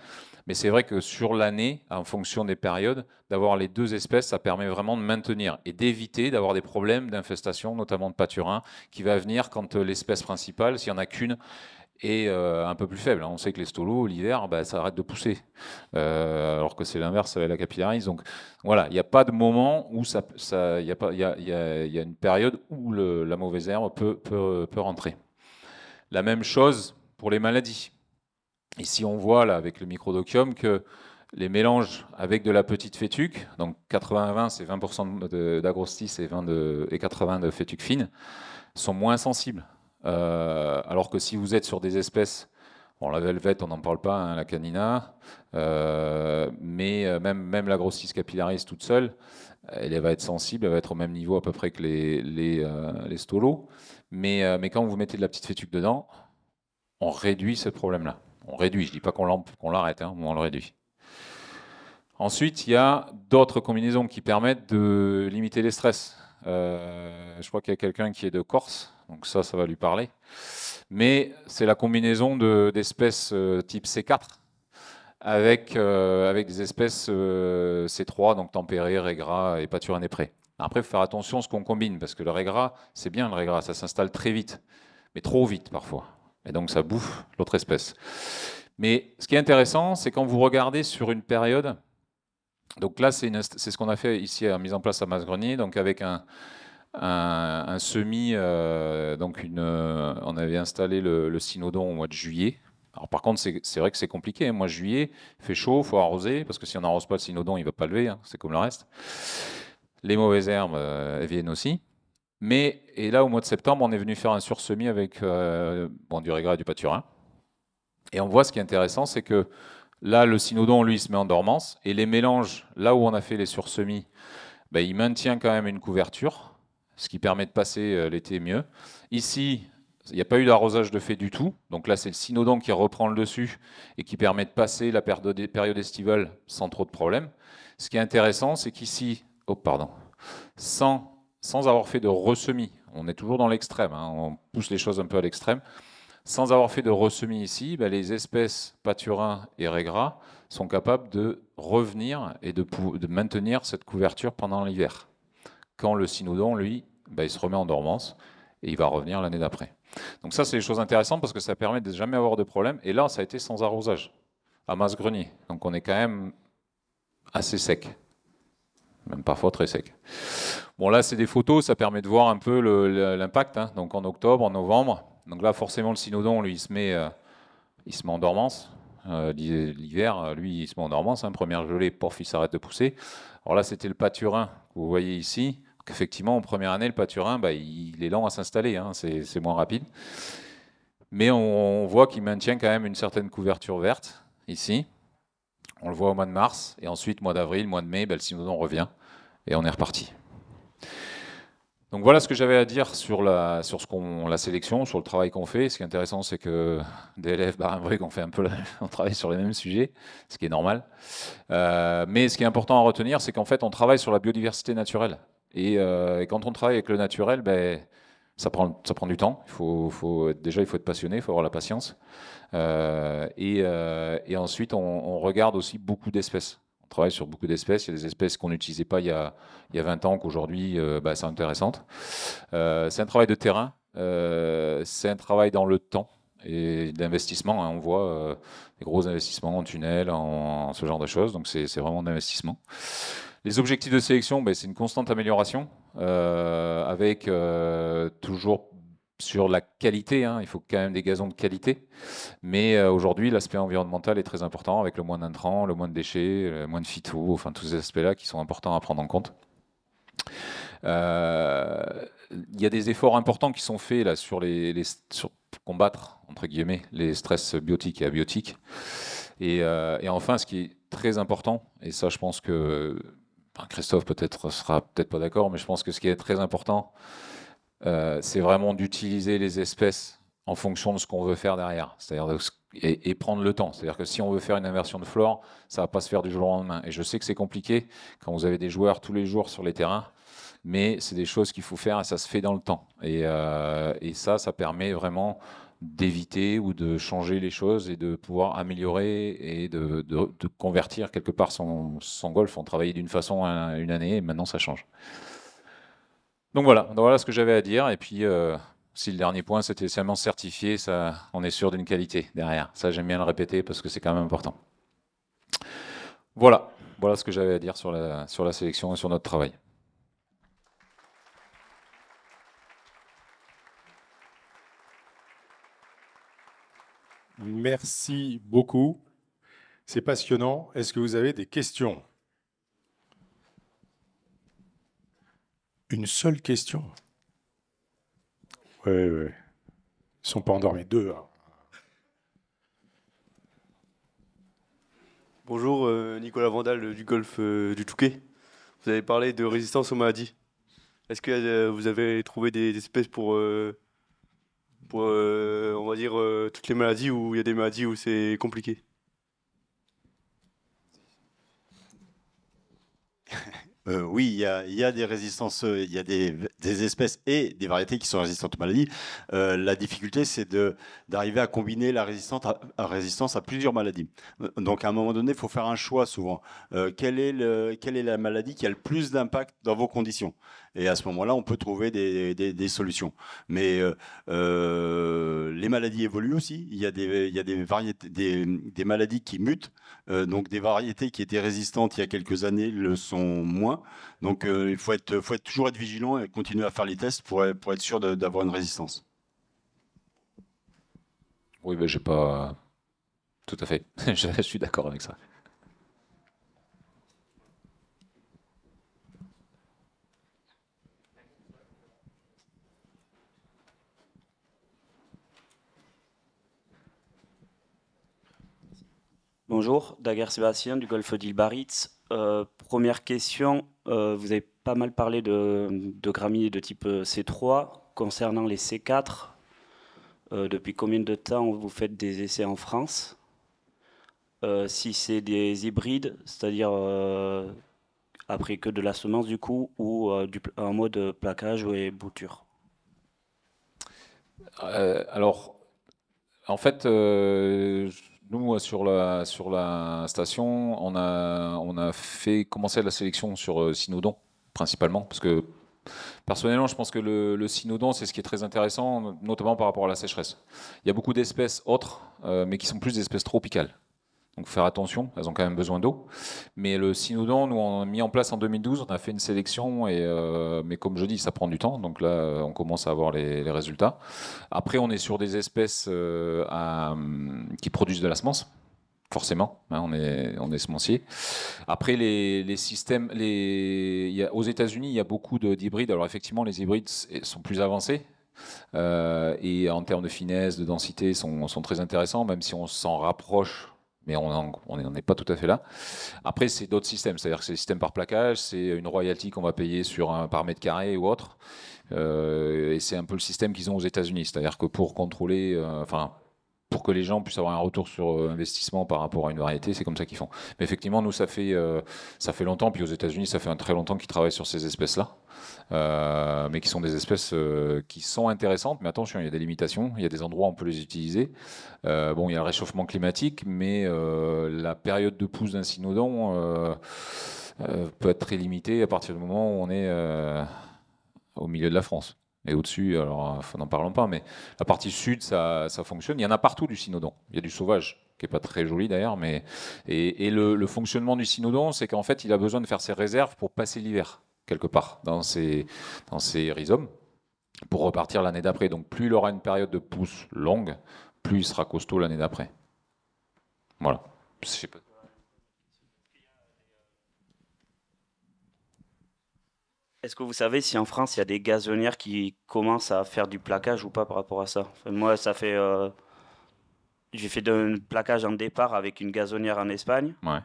Mais c'est vrai que sur l'année, en fonction des périodes, d'avoir les deux espèces, ça permet vraiment de maintenir et d'éviter d'avoir des problèmes d'infestation, notamment de pâturins, qui va venir quand l'espèce principale, s'il n'y en a qu'une, est un peu plus faible. On sait que les stolos, l'hiver, ça arrête de pousser, alors que c'est l'inverse avec la capillaris. Donc voilà, il n'y a pas de moment où il y a une période où la mauvaise herbe peut rentrer. La même chose pour les maladies. Ici, on voit là, avec le microdochium que les mélanges avec de la petite fétuque, donc 80-20, c'est 20% d'agrostis et 80 de fétuque fine, sont moins sensibles. Alors que si vous êtes sur des espèces, bon, la velvette, on n'en parle pas, hein, la canina, mais même la Agrostis capillaris toute seule, elle va être sensible, elle va être au même niveau à peu près que les stolos. Mais quand vous mettez de la petite fétuque dedans, on réduit ce problème-là. On réduit, je ne dis pas qu'on l'arrête, hein, mais on le réduit. Ensuite, il y a d'autres combinaisons qui permettent de limiter les stress. Je crois qu'il y a quelqu'un qui est de Corse, donc ça va lui parler. Mais c'est la combinaison d'espèces type C4 avec des espèces C3, donc tempérées, régras et pâturines et prés. Après, il faut faire attention à ce qu'on combine, parce que le régras, c'est bien le régras, ça s'installe très vite, mais trop vite parfois. Et donc ça bouffe l'autre espèce. Mais ce qui est intéressant, c'est quand vous regardez sur une période, donc là c'est ce qu'on a fait ici à mise en place à Masgrenier, donc avec un semis, on avait installé le cynodon au mois de juillet. Alors par contre, c'est vrai que c'est compliqué. Mois de juillet, il fait chaud, il faut arroser, parce que si on n'arrose pas le cynodon, il ne va pas lever, hein, c'est comme le reste. Les mauvaises herbes, elles viennent aussi. Et là, au mois de septembre, on est venu faire un sursemis avec du régras et du paturin. Et on voit ce qui est intéressant, c'est que là, le cynodon, lui, il se met en dormance. Et les mélanges, là où on a fait les sursemis, il maintient quand même une couverture, ce qui permet de passer l'été mieux. Ici, il n'y a pas eu d'arrosage de fait du tout. Donc là, c'est le cynodon qui reprend le dessus et qui permet de passer la période estivale sans trop de problèmes. Ce qui est intéressant, c'est qu'ici, sans avoir fait de ressemis, on est toujours dans l'extrême, hein, on pousse les choses un peu à l'extrême, sans avoir fait de ressemis ici, les espèces paturin et régras sont capables de revenir et de maintenir cette couverture pendant l'hiver. Quand le cynodon, lui, il se remet en dormance et il va revenir l'année d'après. Donc ça, c'est des choses intéressantes parce que ça permet de ne jamais avoir de problème. Et là, ça a été sans arrosage, à Masgrenier. Donc on est quand même assez sec, même parfois très sec. Bon, là, c'est des photos, ça permet de voir un peu l'impact. Hein. Donc en octobre, en novembre. Donc là, forcément, le cynodon, lui, il se met en dormance. L'hiver, lui, il se met en dormance. Hein. Première gelée, pof, il s'arrête de pousser. Alors là, c'était le paturin que vous voyez ici. Effectivement, en première année, le paturin, il est lent à s'installer. Hein. C'est moins rapide. Mais on voit qu'il maintient quand même une certaine couverture verte, ici. On le voit au mois de mars. Et ensuite, mois d'avril, mois de mai, le cynodon revient. Et on est reparti. Donc voilà ce que j'avais à dire sur la sélection, sur le travail qu'on fait. Ce qui est intéressant, c'est que DLF, Barenbrugge, on travaille sur les mêmes sujets, ce qui est normal. Mais ce qui est important à retenir, c'est qu'en fait, on travaille sur la biodiversité naturelle. Et quand on travaille avec le naturel, ça prend du temps. Il faut être passionné, il faut avoir la patience. Et ensuite, on regarde aussi beaucoup d'espèces. On travaille sur beaucoup d'espèces. Il y a des espèces qu'on n'utilisait pas il y a 20 ans, qu'aujourd'hui, sont intéressantes. C'est un travail de terrain. C'est un travail dans le temps et d'investissement. Hein. On voit des gros investissements en tunnels, en ce genre de choses. Donc, c'est vraiment un investissement. Les objectifs de sélection, c'est une constante amélioration avec toujours sur la qualité, hein, il faut quand même des gazons de qualité. Mais aujourd'hui, l'aspect environnemental est très important avec le moins d'intrants, le moins de déchets, le moins de phyto, enfin tous ces aspects-là qui sont importants à prendre en compte. Il y a des efforts importants qui sont faits là, sur combattre, entre guillemets, les stress biotiques et abiotiques. Et enfin, ce qui est très important, et ça je pense que Christophe sera peut-être pas d'accord, mais je pense que ce qui est très important, c'est vraiment d'utiliser les espèces en fonction de ce qu'on veut faire derrière, c'est-à-dire et prendre le temps. C'est-à-dire que si on veut faire une inversion de flore, ça va pas se faire du jour au lendemain. Et je sais que c'est compliqué quand vous avez des joueurs tous les jours sur les terrains, mais c'est des choses qu'il faut faire et ça se fait dans le temps. Et ça permet vraiment d'éviter ou de changer les choses et de pouvoir améliorer et de convertir quelque part son golf. On travaillait d'une façon une année et maintenant ça change. Donc voilà ce que j'avais à dire. Et puis, si le dernier point, c'était seulement certifié, ça, on est sûr d'une qualité derrière. Ça, j'aime bien le répéter parce que c'est quand même important. Voilà ce que j'avais à dire sur la sélection et sur notre travail. Merci beaucoup. C'est passionnant. Est-ce que vous avez des questions ? Une seule question ? Oui. Ils ne sont pas endormis, deux. Hein. Bonjour, Nicolas Vandal du golf du Touquet. Vous avez parlé de résistance aux maladies. Est-ce que vous avez trouvé des espèces pour on va dire, toutes les maladies où il y a des maladies où c'est compliqué? Oui, il y a des résistances, il y a des des espèces et des variétés qui sont résistantes aux maladies. La difficulté, c'est d'arriver à combiner la résistance à plusieurs maladies. Donc à un moment donné, il faut faire un choix souvent. Quelle est la maladie qui a le plus d'impact dans vos conditions? Et à ce moment-là, on peut trouver des solutions. Mais les maladies évoluent aussi. Il y a des variétés, des maladies qui mutent. Donc des variétés qui étaient résistantes il y a quelques années le sont moins. Donc il faut toujours être vigilant et continuer à faire les tests pour être sûr d'avoir une résistance. Oui, mais j'ai pas... Tout à fait. Je suis d'accord avec ça. Bonjour, Daguerre Sébastien du golfe d'Île-Baritz. Première question, vous avez pas mal parlé de graminées de type C3. Concernant les C4, depuis combien de temps vous faites des essais en France? Si c'est des hybrides, c'est-à-dire après que de la semence du coup, ou en mode plaquage et bouture? Alors, en fait, nous, sur la station, on a fait commencer la sélection sur Cynodon, principalement, parce que personnellement, je pense que le Cynodon, c'est ce qui est très intéressant, notamment par rapport à la sécheresse. Il y a beaucoup d'espèces autres, mais qui sont plus des espèces tropicales. Donc, faut faire attention, elles ont quand même besoin d'eau. Mais le Cynodon, nous, on a mis en place en 2012, on a fait une sélection, mais comme je dis, ça prend du temps. Donc là, on commence à avoir les résultats. Après, on est sur des espèces qui produisent de la semence, forcément. Hein, on est semencier. Après, les systèmes, aux États-Unis, il y a beaucoup d'hybrides. Alors effectivement, les hybrides sont plus avancés. Et en termes de finesse, de densité, sont très intéressants, même si on s'en rapproche. Mais on n'en est pas tout à fait là. Après, c'est d'autres systèmes. C'est-à-dire que c'est des systèmes par plaquage, c'est une royalty qu'on va payer par mètre carré ou autre. Et c'est un peu le système qu'ils ont aux États-Unis. C'est-à-dire que pour contrôler, pour que les gens puissent avoir un retour sur investissement par rapport à une variété, c'est comme ça qu'ils font. Mais effectivement, nous, ça fait longtemps, puis aux États-Unis, ça fait un très longtemps qu'ils travaillent sur ces espèces-là. Mais qui sont des espèces qui sont intéressantes, mais attention, il y a des limitations, il y a des endroits où on peut les utiliser. Bon, il y a le réchauffement climatique, mais la période de pousse d'un cynodon peut être très limitée à partir du moment où on est au milieu de la France. Et au-dessus, alors n'en parlons pas, mais la partie sud, ça fonctionne. Il y en a partout du cynodon. Il y a du sauvage, qui n'est pas très joli d'ailleurs, mais et le fonctionnement du cynodon, c'est qu'en fait, il a besoin de faire ses réserves pour passer l'hiver quelque part dans ses rhizomes pour repartir l'année d'après. Donc plus il aura une période de pousse longue, plus il sera costaud l'année d'après. Voilà. Je sais pas. Est-ce que vous savez si en France il y a des gazonnières qui commencent à faire du plaquage ou pas par rapport à ça? Enfin, moi, ça fait. J'ai fait un plaquage en départ avec une gazonnière en Espagne. Ouais.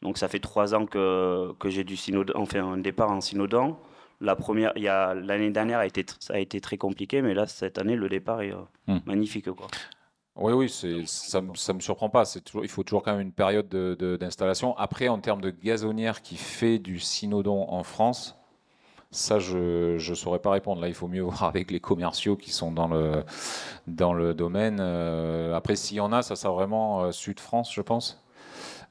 Donc ça fait 3 ans que j'ai du synodon, enfin un départ en synodon. L'année dernière ça a été très compliqué, mais là cette année le départ est magnifique quoi. Oui, ça me surprend pas. Il faut toujours quand même une période d'installation. Après, en termes de gazonnière qui fait du cynodon en France, ça, je ne saurais pas répondre. Là, il faut mieux voir avec les commerciaux qui sont dans le domaine. Après, s'il y en a, ça sera vraiment Sud-France, je pense.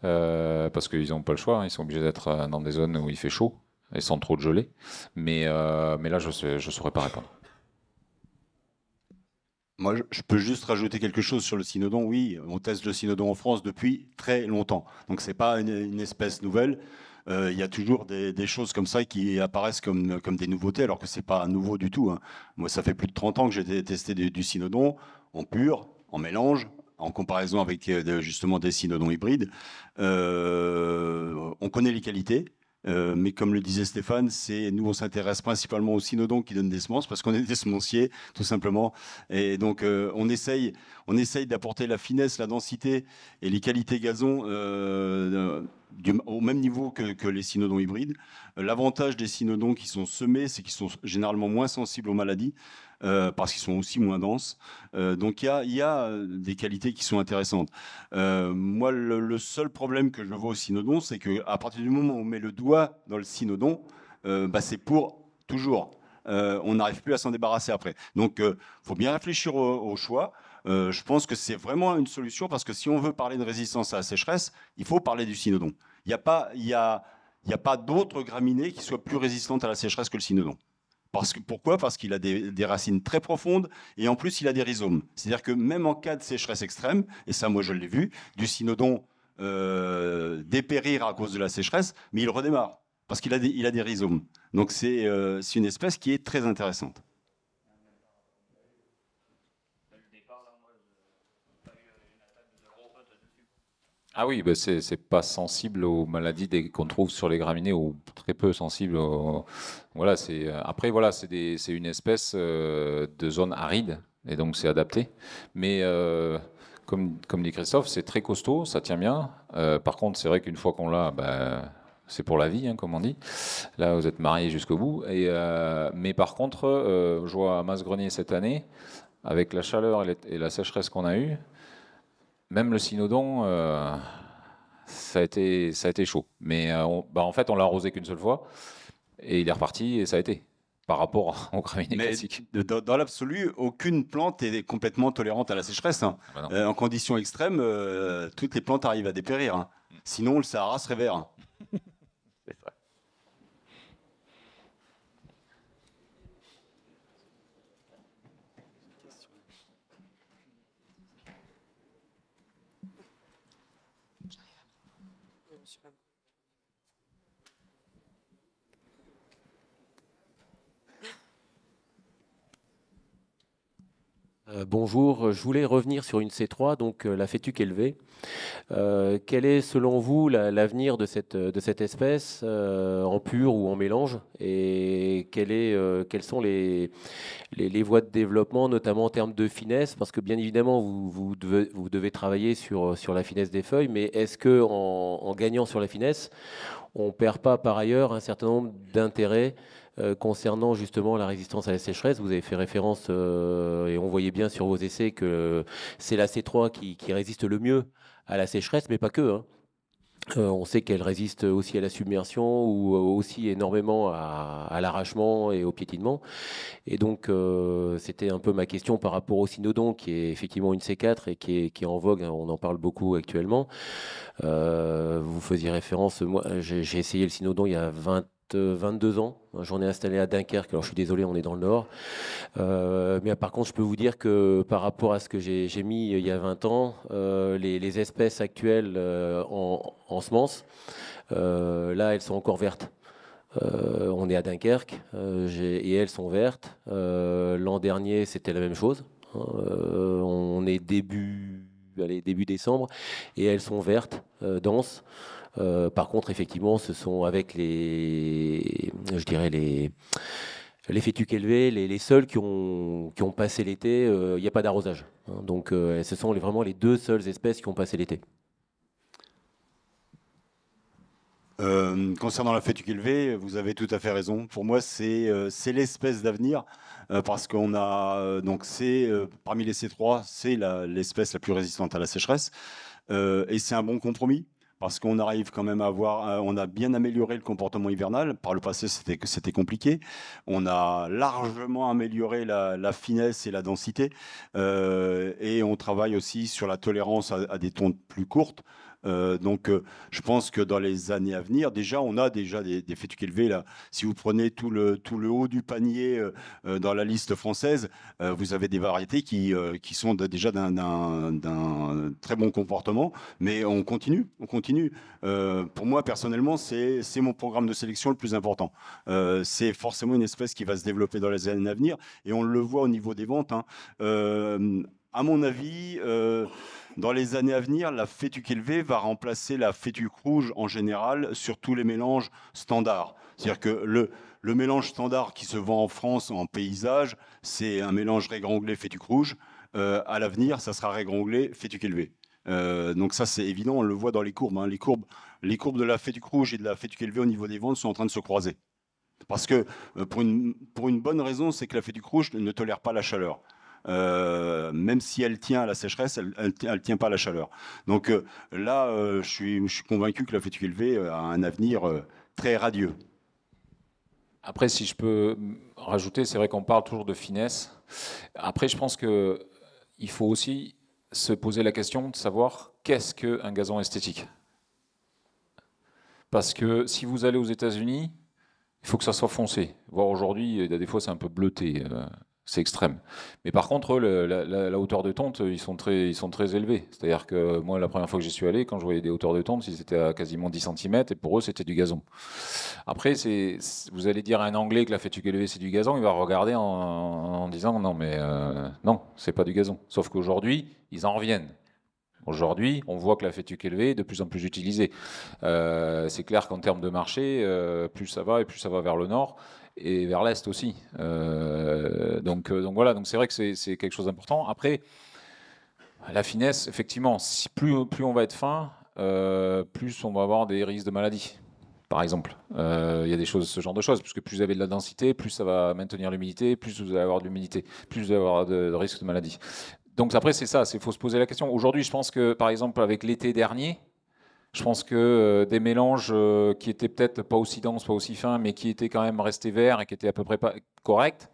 Parce qu'ils n'ont pas le choix. Ils sont obligés d'être dans des zones où il fait chaud et sans trop de gelée. Mais là, je ne saurais pas répondre. Moi, je peux juste rajouter quelque chose sur le cynodon. Oui, on teste le cynodon en France depuis très longtemps. Donc, ce n'est pas une espèce nouvelle. Il y a toujours des choses comme ça qui apparaissent comme des nouveautés, alors que ce n'est pas nouveau du tout. Hein. Moi, ça fait plus de 30 ans que j'ai testé du cynodon en pur, en mélange, en comparaison avec justement des cynodons hybrides. On connaît les qualités. Mais comme le disait Stéphane, nous on s'intéresse principalement aux cynodons qui donnent des semences parce qu'on est des semenciers tout simplement. Et donc on essaye d'apporter la finesse, la densité et les qualités gazon au même niveau que les cynodons hybrides. L'avantage des cynodons qui sont semés, c'est qu'ils sont généralement moins sensibles aux maladies. Parce qu'ils sont aussi moins denses. Donc il y a des qualités qui sont intéressantes. Moi, le seul problème que je vois au cynodon, c'est qu'à partir du moment où on met le doigt dans le cynodon, c'est pour toujours. on n'arrive plus à s'en débarrasser après. Donc, faut bien réfléchir au choix. Je pense que c'est vraiment une solution parce que si on veut parler de résistance à la sécheresse, il faut parler du cynodon. Il n'y a pas d'autres graminées qui soient plus résistantes à la sécheresse que le cynodon. Pourquoi ? Parce qu'il a des racines très profondes et en plus il a des rhizomes. C'est-à-dire que même en cas de sécheresse extrême, et ça moi je l'ai vu, du cynodon dépérir à cause de la sécheresse, mais il redémarre parce qu'il a des rhizomes. Donc c'est une espèce qui est très intéressante. Ah oui, bah c'est pas sensible aux maladies qu'on trouve sur les graminées ou très peu sensible. Voilà, après voilà, c'est une espèce de zone aride et donc c'est adapté. Mais comme dit Christophe, c'est très costaud, ça tient bien. Par contre, c'est vrai qu'une fois qu'on l'a, bah, c'est pour la vie, hein, comme on dit. Là, vous êtes mariés jusqu'au bout. Mais par contre, je vois à Masgrenier cette année, avec la chaleur et la sécheresse qu'on a eue. Même le cynodon, ça a été chaud. Mais en fait, on l'a arrosé qu'une seule fois et il est reparti et ça a été par rapport aux graminées classiques. Dans l'absolu, aucune plante est complètement tolérante à la sécheresse. Hein. Ah bah en conditions extrêmes, toutes les plantes arrivent à dépérir. Hein. Sinon, le Sahara serait vert. Hein. C'est vrai. Bonjour, je voulais revenir sur une C3, donc la fétuque élevée. Quel est selon vous l'avenir de cette espèce en pur ou en mélange et quelles sont les voies de développement, notamment en termes de finesse? Parce que bien évidemment, vous devez travailler sur la finesse des feuilles, mais est-ce que en gagnant sur la finesse, on ne perd pas par ailleurs un certain nombre d'intérêts concernant justement la résistance à la sécheresse? Vous avez fait référence, et on voyait bien sur vos essais, que c'est la C3 qui résiste le mieux à la sécheresse, mais pas que. Hein. On sait qu'elle résiste aussi à la submersion ou aussi énormément à l'arrachement et au piétinement. Et donc, c'était un peu ma question par rapport au cynodon, qui est effectivement une C4 et qui est en vogue. Hein, on en parle beaucoup actuellement. Vous faisiez référence, moi j'ai essayé le cynodon il y a 22 ans. J'en ai installé à Dunkerque. Alors je suis désolé, on est dans le nord. Mais par contre, je peux vous dire que par rapport à ce que j'ai mis il y a 20 ans, les espèces actuelles en semences, là, elles sont encore vertes. On est à Dunkerque et elles sont vertes. L'an dernier, c'était la même chose. On est début décembre et elles sont vertes, denses. Par contre, effectivement, ce sont avec les fétuques élevées, les seuls qui ont passé l'été. Il n'y a pas d'arrosage. Hein, donc, ce sont vraiment les deux seules espèces qui ont passé l'été. Concernant la fétuque élevée, vous avez tout à fait raison. Pour moi, c'est l'espèce d'avenir parce qu'on a parmi les C3, c'est l'espèce la plus résistante à la sécheresse et c'est un bon compromis. Parce qu'on arrive quand même à avoir, on a bien amélioré le comportement hivernal. Par le passé, c'était compliqué. On a largement amélioré la finesse et la densité. Et on travaille aussi sur la tolérance à des tontes plus courtes. Donc, je pense que dans les années à venir, on a déjà des fétuques élevées. Là. Si vous prenez tout le haut du panier dans la liste française, vous avez des variétés qui sont déjà d'un très bon comportement. Mais on continue. Pour moi, personnellement, c'est mon programme de sélection le plus important. C'est forcément une espèce qui va se développer dans les années à venir. Et on le voit au niveau des ventes. Hein. À mon avis, dans les années à venir, la fétuque élevée va remplacer la fétuque rouge en général sur tous les mélanges standards. C'est-à-dire que le mélange standard qui se vend en France en paysage, c'est un mélange régranglé fétuque rouge. À l'avenir, ça sera régranglé fétuque élevée. Donc ça, c'est évident, on le voit dans les courbes. Hein. Les courbes de la fétuque rouge et de la fétuque élevée au niveau des ventes sont en train de se croiser. Parce que pour une bonne raison, c'est que la fétuque rouge ne tolère pas la chaleur. Même si elle tient à la sécheresse, elle tient pas à la chaleur. Donc là, je suis convaincu que la fétuque élevée a un avenir très radieux. Après, si je peux rajouter, c'est vrai qu'on parle toujours de finesse. Après, je pense qu'il faut aussi se poser la question de savoir qu'est-ce qu'un gazon esthétique. Parce que si vous allez aux États-Unis, il faut que ça soit foncé. Voire aujourd'hui, des fois, c'est un peu bleuté. C'est extrême. Mais par contre, la hauteur de tonte, ils sont très élevés. C'est-à-dire que moi, la première fois que j'y suis allé, quand je voyais des hauteurs de tonte, ils étaient à quasiment 10 cm, et pour eux, c'était du gazon. Après, vous allez dire à un Anglais que la fétuque élevée, c'est du gazon, il va regarder en disant non, mais non, c'est pas du gazon. Sauf qu'aujourd'hui, ils en reviennent. Aujourd'hui, on voit que la fétuque élevée est de plus en plus utilisée. C'est clair qu'en termes de marché, plus ça va et plus ça va vers le nord et vers l'est aussi. Donc voilà, donc c'est vrai que c'est quelque chose d'important. Après, la finesse, effectivement, plus on va être fin, plus on va avoir des risques de maladie. Par exemple, il y a ce genre de choses, puisque plus vous avez de la densité, plus ça va maintenir l'humidité, plus vous allez avoir de l'humidité, plus vous allez avoir de risques de maladie. Donc après, c'est ça, il faut se poser la question. Aujourd'hui, je pense que, par exemple, avec l'été dernier, je pense que des mélanges qui étaient peut-être pas aussi denses, pas aussi fins, mais qui étaient quand même restés verts et qui étaient à peu près corrects,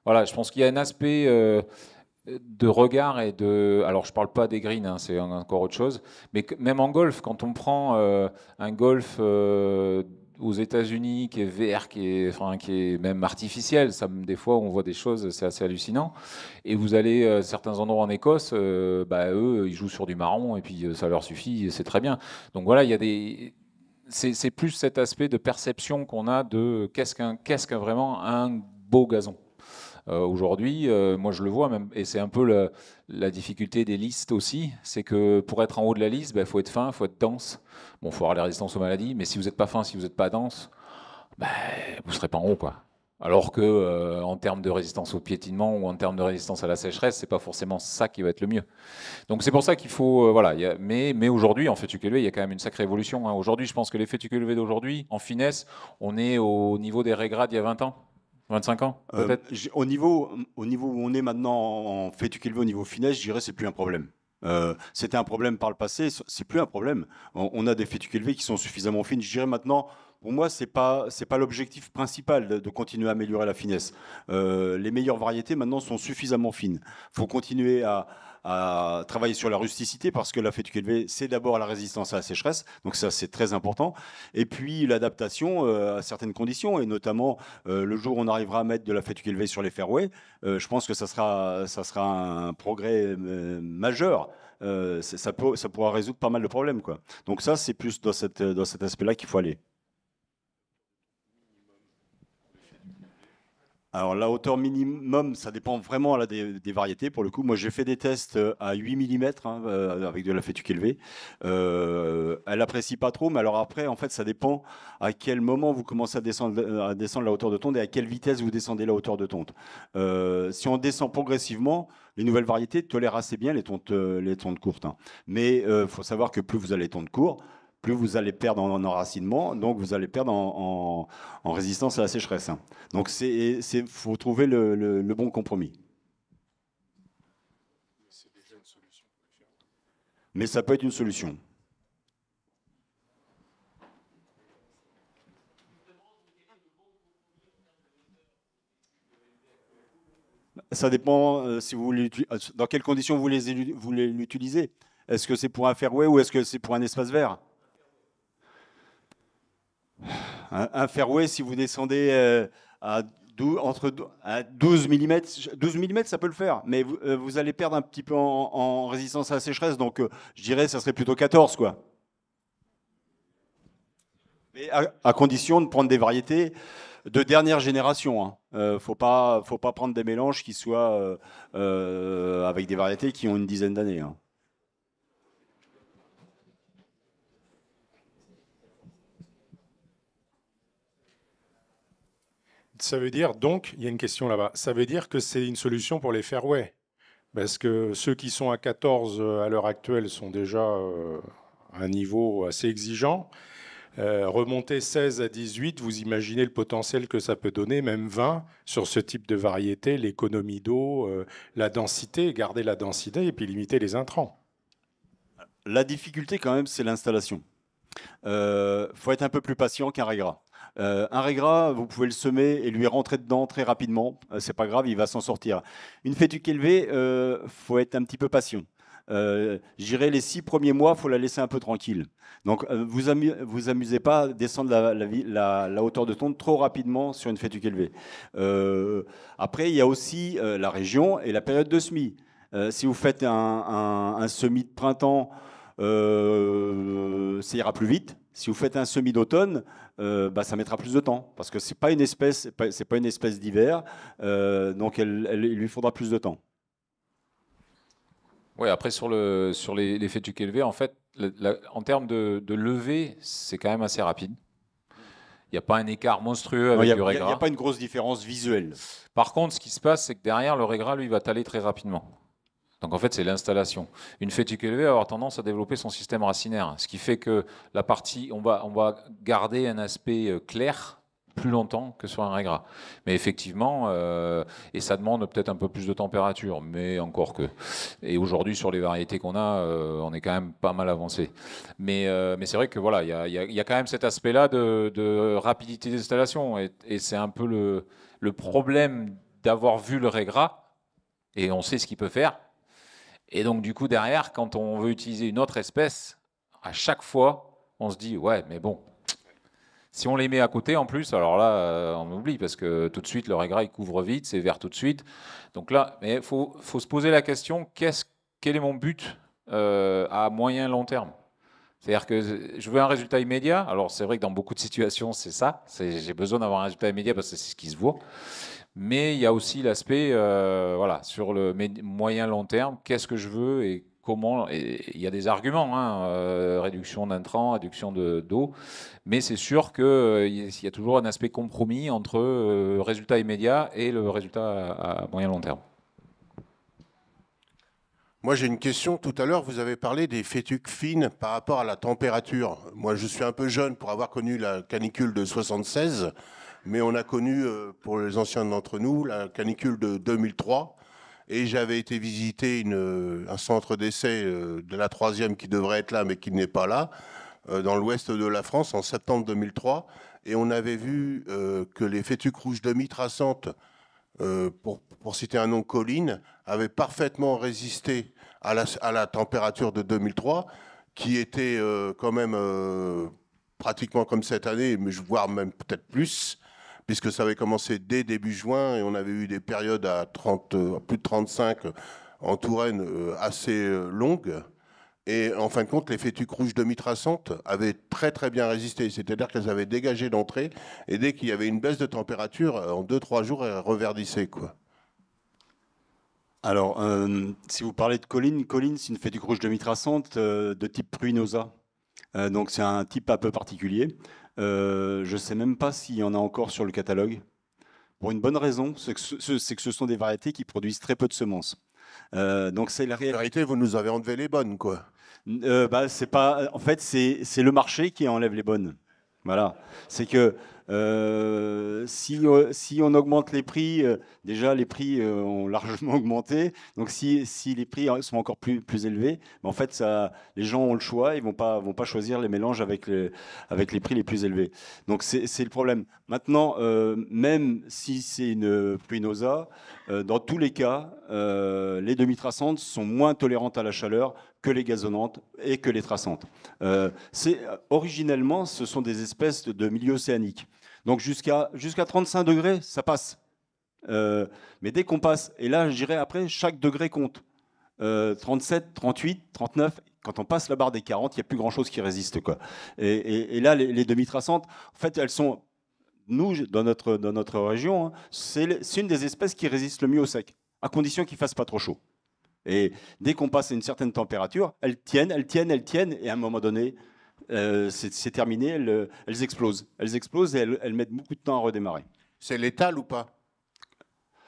voilà, je pense qu'il y a un aspect de regard et de... Alors, je parle pas des greens, hein, c'est encore autre chose, mais même en golf, quand on prend un golf aux États-Unis qui est vert, qui est même artificiel, des fois on voit des choses, c'est assez hallucinant. Et vous allez certains endroits en Écosse, eux ils jouent sur du marron et puis ça leur suffit, c'est très bien. Donc voilà, il y a c'est plus cet aspect de perception qu'on a de qu'est-ce qu'un vraiment un beau gazon. Aujourd'hui, moi je le vois même, et c'est un peu la difficulté des listes aussi, c'est que pour être en haut de la liste, il faut être fin, il faut être dense. Bon, il faut avoir les résistances aux maladies, mais si vous n'êtes pas fin, si vous n'êtes pas dense, vous ne serez pas en haut, quoi. Alors que en termes de résistance au piétinement ou en termes de résistance à la sécheresse, c'est pas forcément ça qui va être le mieux. Donc c'est pour ça qu'il faut, voilà. Mais aujourd'hui, en fétuque élevée, il y a quand même une sacrée évolution. Hein. Aujourd'hui, je pense que les fétuques élevées d'aujourd'hui, en finesse, on est au niveau des régrades il y a 20 ans. 25 ans, peut-être au niveau où on est maintenant en fétuque élevée, au niveau finesse, je dirais que c'est plus un problème. C'était un problème par le passé, c'est plus un problème. On a des fétuques élevées qui sont suffisamment fines. Je dirais maintenant, pour moi, c'est pas l'objectif principal de continuer à améliorer la finesse. Les meilleures variétés maintenant sont suffisamment fines. Il faut continuer à travailler sur la rusticité parce que la fétuque élevée, c'est d'abord la résistance à la sécheresse, donc ça c'est très important. Et puis l'adaptation à certaines conditions, et notamment le jour où on arrivera à mettre de la fétuque élevée sur les fairways, je pense que ça sera un progrès majeur. Ça pourra résoudre pas mal de problèmes, quoi. Donc ça, c'est plus dans cet aspect-là qu'il faut aller. Alors la hauteur minimum, ça dépend vraiment là, des variétés. Pour le coup, moi j'ai fait des tests à 8 mm avec de la fétuque élevée. Elle apprécie pas trop, mais alors après, en fait, ça dépend à quel moment vous commencez à descendre la hauteur de tonte et à quelle vitesse vous descendez la hauteur de tonte. Si on descend progressivement, les nouvelles variétés tolèrent assez bien les tontes courtes. Hein. Mais il faut savoir que plus vous allez tontes courtes, plus vous allez perdre en enracinement, donc vous allez perdre en résistance à la sécheresse. Donc il faut trouver le bon compromis. Mais ça peut être une solution. Ça dépend si vous voulez, dans quelles conditions vous voulez l'utiliser. Est-ce que c'est pour un fairway ou est-ce que c'est pour un espace vert? Un fairway, si vous descendez à 12 mm, 12 mm, ça peut le faire, mais vous allez perdre un petit peu en résistance à la sécheresse, donc je dirais que ça serait plutôt 14, quoi. Mais à condition de prendre des variétés de dernière génération. Hein. Faut pas prendre des mélanges qui soient avec des variétés qui ont une dizaine d'années. Hein. Ça veut dire, donc, il y a une question là-bas, ça veut dire que c'est une solution pour les fairways. Parce que ceux qui sont à 14 à l'heure actuelle sont déjà à un niveau assez exigeant. Remonter 16 à 18, vous imaginez le potentiel que ça peut donner, même 20, sur ce type de variété, l'économie d'eau, la densité, garder la densité et puis limiter les intrants. La difficulté quand même, c'est l'installation. Faut être un peu plus patient qu'un régras. Un régras, vous pouvez le semer et lui rentrer dedans très rapidement. C'est pas grave, il va s'en sortir. Une fétuque élevée, faut être un petit peu patient. Je dirais les 6 premiers mois, faut la laisser un peu tranquille. Donc, vous amusez pas à descendre la hauteur de tonte trop rapidement sur une fétuque élevée. Après, il y a aussi la région et la période de semis. Si vous faites un semis de printemps, ça ira plus vite. Si vous faites un semis d'automne, ça mettra plus de temps parce que c'est pas une espèce d'hiver, donc il lui faudra plus de temps. Oui, après sur les fétuques élevées, en fait, en termes de levée, c'est quand même assez rapide. Il n'y a pas un écart monstrueux avec du régras. Il n'y a pas une grosse différence visuelle. Par contre, ce qui se passe, c'est que derrière, le régras, lui, va taler très rapidement. Donc en fait, c'est l'installation. Une fétuque élevée va avoir tendance à développer son système racinaire, ce qui fait que la partie, on va garder un aspect clair plus longtemps que sur un régras. Mais effectivement, et ça demande peut-être un peu plus de température, mais encore que. Et aujourd'hui, sur les variétés qu'on a, on est quand même pas mal avancé. Mais c'est vrai que voilà, il y a quand même cet aspect-là de rapidité d'installation, et c'est un peu le problème d'avoir vu le régras, et on sait ce qu'il peut faire. Et donc, du coup, derrière, quand on veut utiliser une autre espèce, à chaque fois, on se dit, ouais, mais bon, si on les met à côté, en plus, alors là, on oublie, parce que tout de suite, le régras, il couvre vite, c'est vert tout de suite. Donc là, mais il faut se poser la question, quel est mon but à moyen long terme? C'est-à-dire que je veux un résultat immédiat. Alors, c'est vrai que dans beaucoup de situations, c'est ça. J'ai besoin d'avoir un résultat immédiat parce que c'est ce qui se voit. Mais il y a aussi l'aspect, voilà, sur le moyen long terme, qu'est-ce que je veux et comment. Et il y a des arguments, hein, réduction d'intrants, réduction d'eau, mais c'est sûr qu'il y a toujours un aspect compromis entre le résultat immédiat et le résultat à moyen long terme. Moi, j'ai une question. Tout à l'heure, vous avez parlé des fétuques fines par rapport à la température. Moi, je suis un peu jeune pour avoir connu la canicule de 76. Mais on a connu, pour les anciens d'entre nous, la canicule de 2003. Et j'avais été visiter un centre d'essai de la 3e qui devrait être là, mais qui n'est pas là, dans l'ouest de la France, en septembre 2003. Et on avait vu que les fétuques rouges demi-traçantes, pour citer un nom, Colline, avaient parfaitement résisté à la température de 2003, qui était quand même pratiquement comme cette année, mais voire même peut-être plus, puisque ça avait commencé dès début juin et on avait eu des périodes à plus de 35 en Touraine assez longues. Et en fin de compte, les fétuques rouges demi-traçantes avaient très très bien résisté, c'est-à-dire qu'elles avaient dégagé d'entrée et dès qu'il y avait une baisse de température, en 2-3 jours, elles reverdissaient, quoi. Alors, si vous parlez de Colline, c'est une fétuque rouge demi-traçante de type Pruinosa. Donc c'est un type un peu particulier. Je ne sais même pas s'il y en a encore sur le catalogue. Pour une bonne raison, c'est que ce sont des variétés qui produisent très peu de semences. Donc c'est la réalité. Vous nous avez enlevé les bonnes, quoi. C'est pas. En fait, c'est le marché qui enlève les bonnes. Voilà. C'est que si on augmente les prix, déjà les prix ont largement augmenté. Donc si les prix sont encore plus élevés, en fait les gens ont le choix, ils vont pas choisir les mélanges avec les prix les plus élevés. Donc c'est le problème. Maintenant, même si c'est une Pruinosa, dans tous les cas, les demi-traçantes sont moins tolérantes à la chaleur que les gazonnantes et que les traçantes. Originellement, ce sont des espèces de milieu océanique. Donc jusqu'à 35 degrés, ça passe. Mais dès qu'on passe, et là je dirais après, chaque degré compte. 37, 38, 39, quand on passe la barre des 40, il n'y a plus grand-chose qui résiste, quoi. Et là, les demi-traçantes, en fait, elles sont, nous, dans notre région, hein, c'est une des espèces qui résiste le mieux au sec, à condition qu'il ne fasse pas trop chaud. Et dès qu'on passe à une certaine température, elles tiennent, et à un moment donné, c'est terminé, elles explosent. Elles explosent et elles mettent beaucoup de temps à redémarrer. C'est létal ou pas?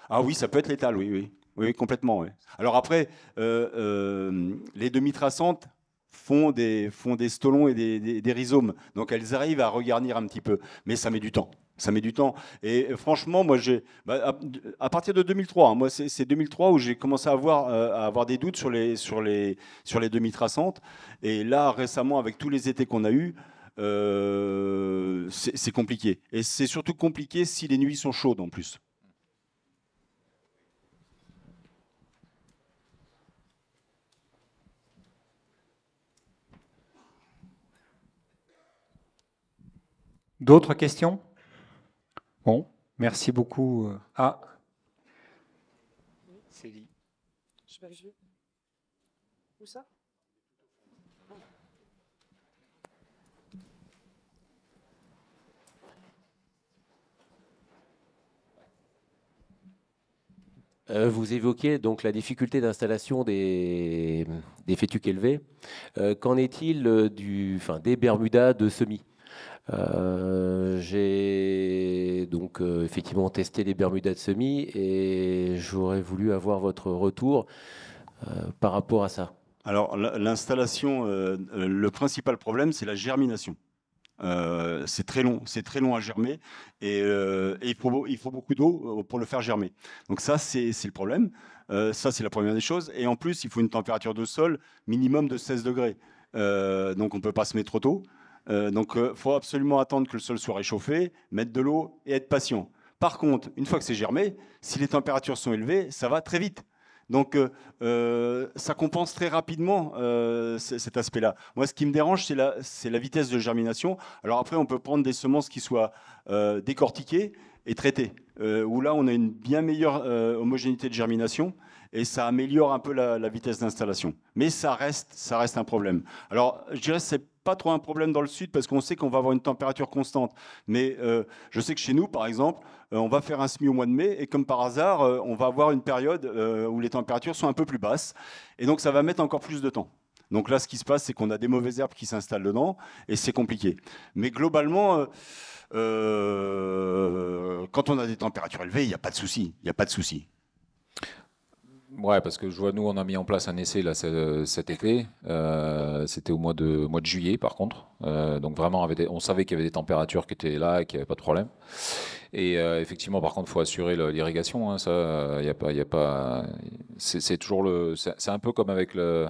Ah oui, ça peut être létal, oui, complètement. Oui. Alors après, les demi-traçantes font des stolons et des rhizomes, donc elles arrivent à regarnir un petit peu, mais ça met du temps. Ça met du temps. Et franchement, moi, à partir de 2003, hein, moi, c'est 2003 où j'ai commencé à avoir des doutes sur les demi-traçantes. Et là, récemment, avec tous les étés qu'on a eus, c'est compliqué. Et c'est surtout compliqué si les nuits sont chaudes en plus. D'autres questions? Bon, merci beaucoup. Ah, Célie. Où ça? Vous évoquiez donc la difficulté d'installation des fétuques élevés. Qu'en est-il des Bermudas de semis? J'ai donc effectivement testé les Bermudas de semis et j'aurais voulu avoir votre retour par rapport à ça. Alors, l'installation, le principal problème, c'est la germination. C'est très long à germer et il faut beaucoup d'eau pour le faire germer. Donc ça, c'est le problème. Ça, c'est la première des choses. Et en plus, il faut une température de sol minimum de 16 degrés. Donc on ne peut pas se mettre trop tôt. Donc il faut absolument attendre que le sol soit réchauffé, mettre de l'eau et être patient. Par contre, une fois que c'est germé, si les températures sont élevées, ça va très vite. Donc, ça compense très rapidement cet aspect-là. Moi, ce qui me dérange, c'est la vitesse de germination. Alors après, on peut prendre des semences qui soient décortiquées et traitées, où là, on a une bien meilleure homogénéité de germination et ça améliore un peu la vitesse d'installation. Mais ça reste un problème. Alors, je dirais que c'est pas trop un problème dans le sud parce qu'on sait qu'on va avoir une température constante. Mais je sais que chez nous, par exemple, on va faire un semis au mois de mai et comme par hasard, on va avoir une période où les températures sont un peu plus basses. Et donc, ça va mettre encore plus de temps. Donc là, ce qui se passe, c'est qu'on a des mauvaises herbes qui s'installent dedans et c'est compliqué. Mais globalement, quand on a des températures élevées, il n'y a pas de souci. Il n'y a pas de souci. Ouais, parce que je vois, nous, on a mis en place un essai là, cet été. C'était au mois de juillet, par contre. Donc vraiment, on savait qu'il y avait des températures qui étaient là et qu'il n'y avait pas de problème. Et effectivement, par contre, il faut assurer l'irrigation. Hein, ça, y a pas. C'est toujours c'est un peu comme avec le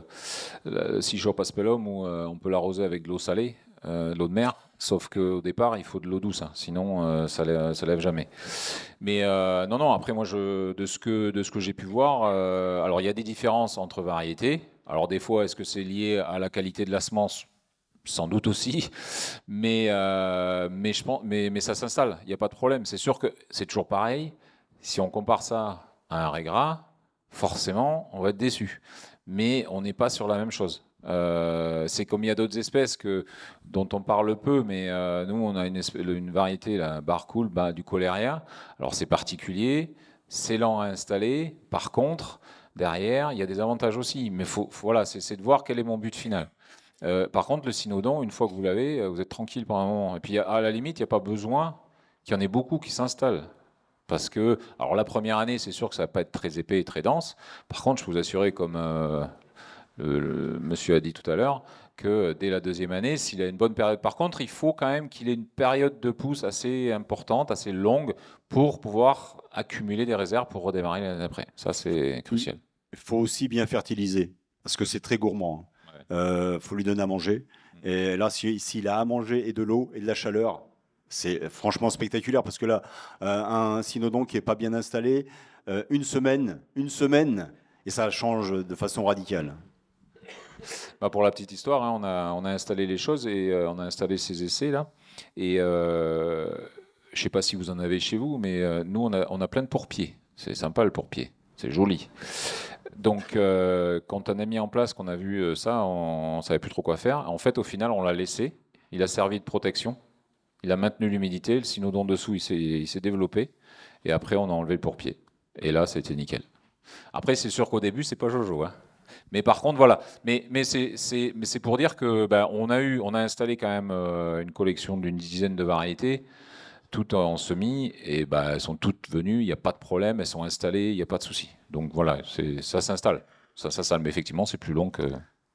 Sichor Paspelum où on peut l'arroser avec de l'eau salée, de l'eau de mer. Sauf qu'au départ, il faut de l'eau douce, hein, sinon ça lève jamais. Mais non, après moi, de ce que j'ai pu voir, alors il y a des différences entre variétés. Alors des fois, est-ce que c'est lié à la qualité de la semence? Sans doute aussi, mais je pense, mais ça s'installe, il n'y a pas de problème. C'est sûr que c'est toujours pareil. Si on compare ça à un régras, forcément, on va être déçu. Mais on n'est pas sur la même chose. C'est comme il y a d'autres espèces dont on parle peu, mais nous, on a une variété, la Barcool, du Coléria. Alors, c'est particulier, c'est lent à installer. Par contre, derrière, il y a des avantages aussi. Mais voilà, c'est de voir quel est mon but final. Par contre, le Cynodon, une fois que vous l'avez, vous êtes tranquille pendant un moment. Et puis, à la limite, il n'y a pas besoin qu'il y en ait beaucoup qui s'installent. Parce que, alors la première année, c'est sûr que ça ne va pas être très épais et très dense. Par contre, je peux vous assurer, comme le monsieur a dit tout à l'heure, que dès la deuxième année, s'il a une bonne période. Par contre, il faut quand même qu'il ait une période de pousse assez importante, assez longue, pour pouvoir accumuler des réserves pour redémarrer l'année d'après. Ça, c'est crucial. Il faut aussi bien fertiliser, parce que c'est très gourmand. Faut lui donner à manger. Et là, s'il a à manger et de l'eau et de la chaleur, c'est franchement spectaculaire parce que là, un Cynodon qui n'est pas bien installé, une semaine, et ça change de façon radicale. Pour la petite histoire, hein, on a installé les choses et on a installé ces essais là. Et je ne sais pas si vous en avez chez vous, mais nous, on a plein de pourpiers. C'est sympa le pourpier, c'est joli. Donc, quand on a mis en place, qu'on a vu ça, on ne savait plus trop quoi faire. En fait, au final, on l'a laissé. Il a servi de protection. Il a maintenu l'humidité. Le Cynodon dessous, il s'est développé. Et après, on a enlevé le pourpier. Et là, c'était nickel. Après, c'est sûr qu'au début, c'est pas jojo. Hein. Mais par contre, voilà. Mais c'est pour dire que on a installé quand même une collection d'une dizaine de variétés, toutes en semis, et elles sont toutes venues, il n'y a pas de problème, elles sont installées, il n'y a pas de souci. Donc voilà, ça s'installe. Ça s'installe, mais effectivement, c'est plus long que...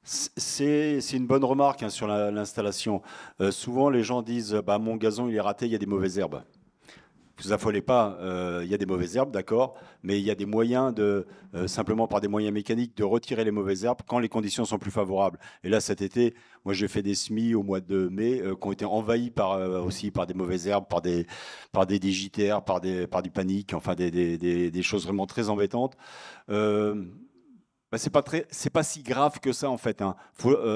C'est une bonne remarque hein, sur l'installation. Souvent, les gens disent mon gazon, il est raté, il y a des mauvaises herbes. vous affolez pas, il y a des mauvaises herbes, d'accord, mais il y a des moyens simplement par des moyens mécaniques, de retirer les mauvaises herbes quand les conditions sont plus favorables. Et là, cet été, moi, j'ai fait des semis au mois de mai qui ont été envahis aussi par des mauvaises herbes, par des digitaires, par du panique, enfin des choses vraiment très embêtantes. C'est pas si grave que ça en fait, hein.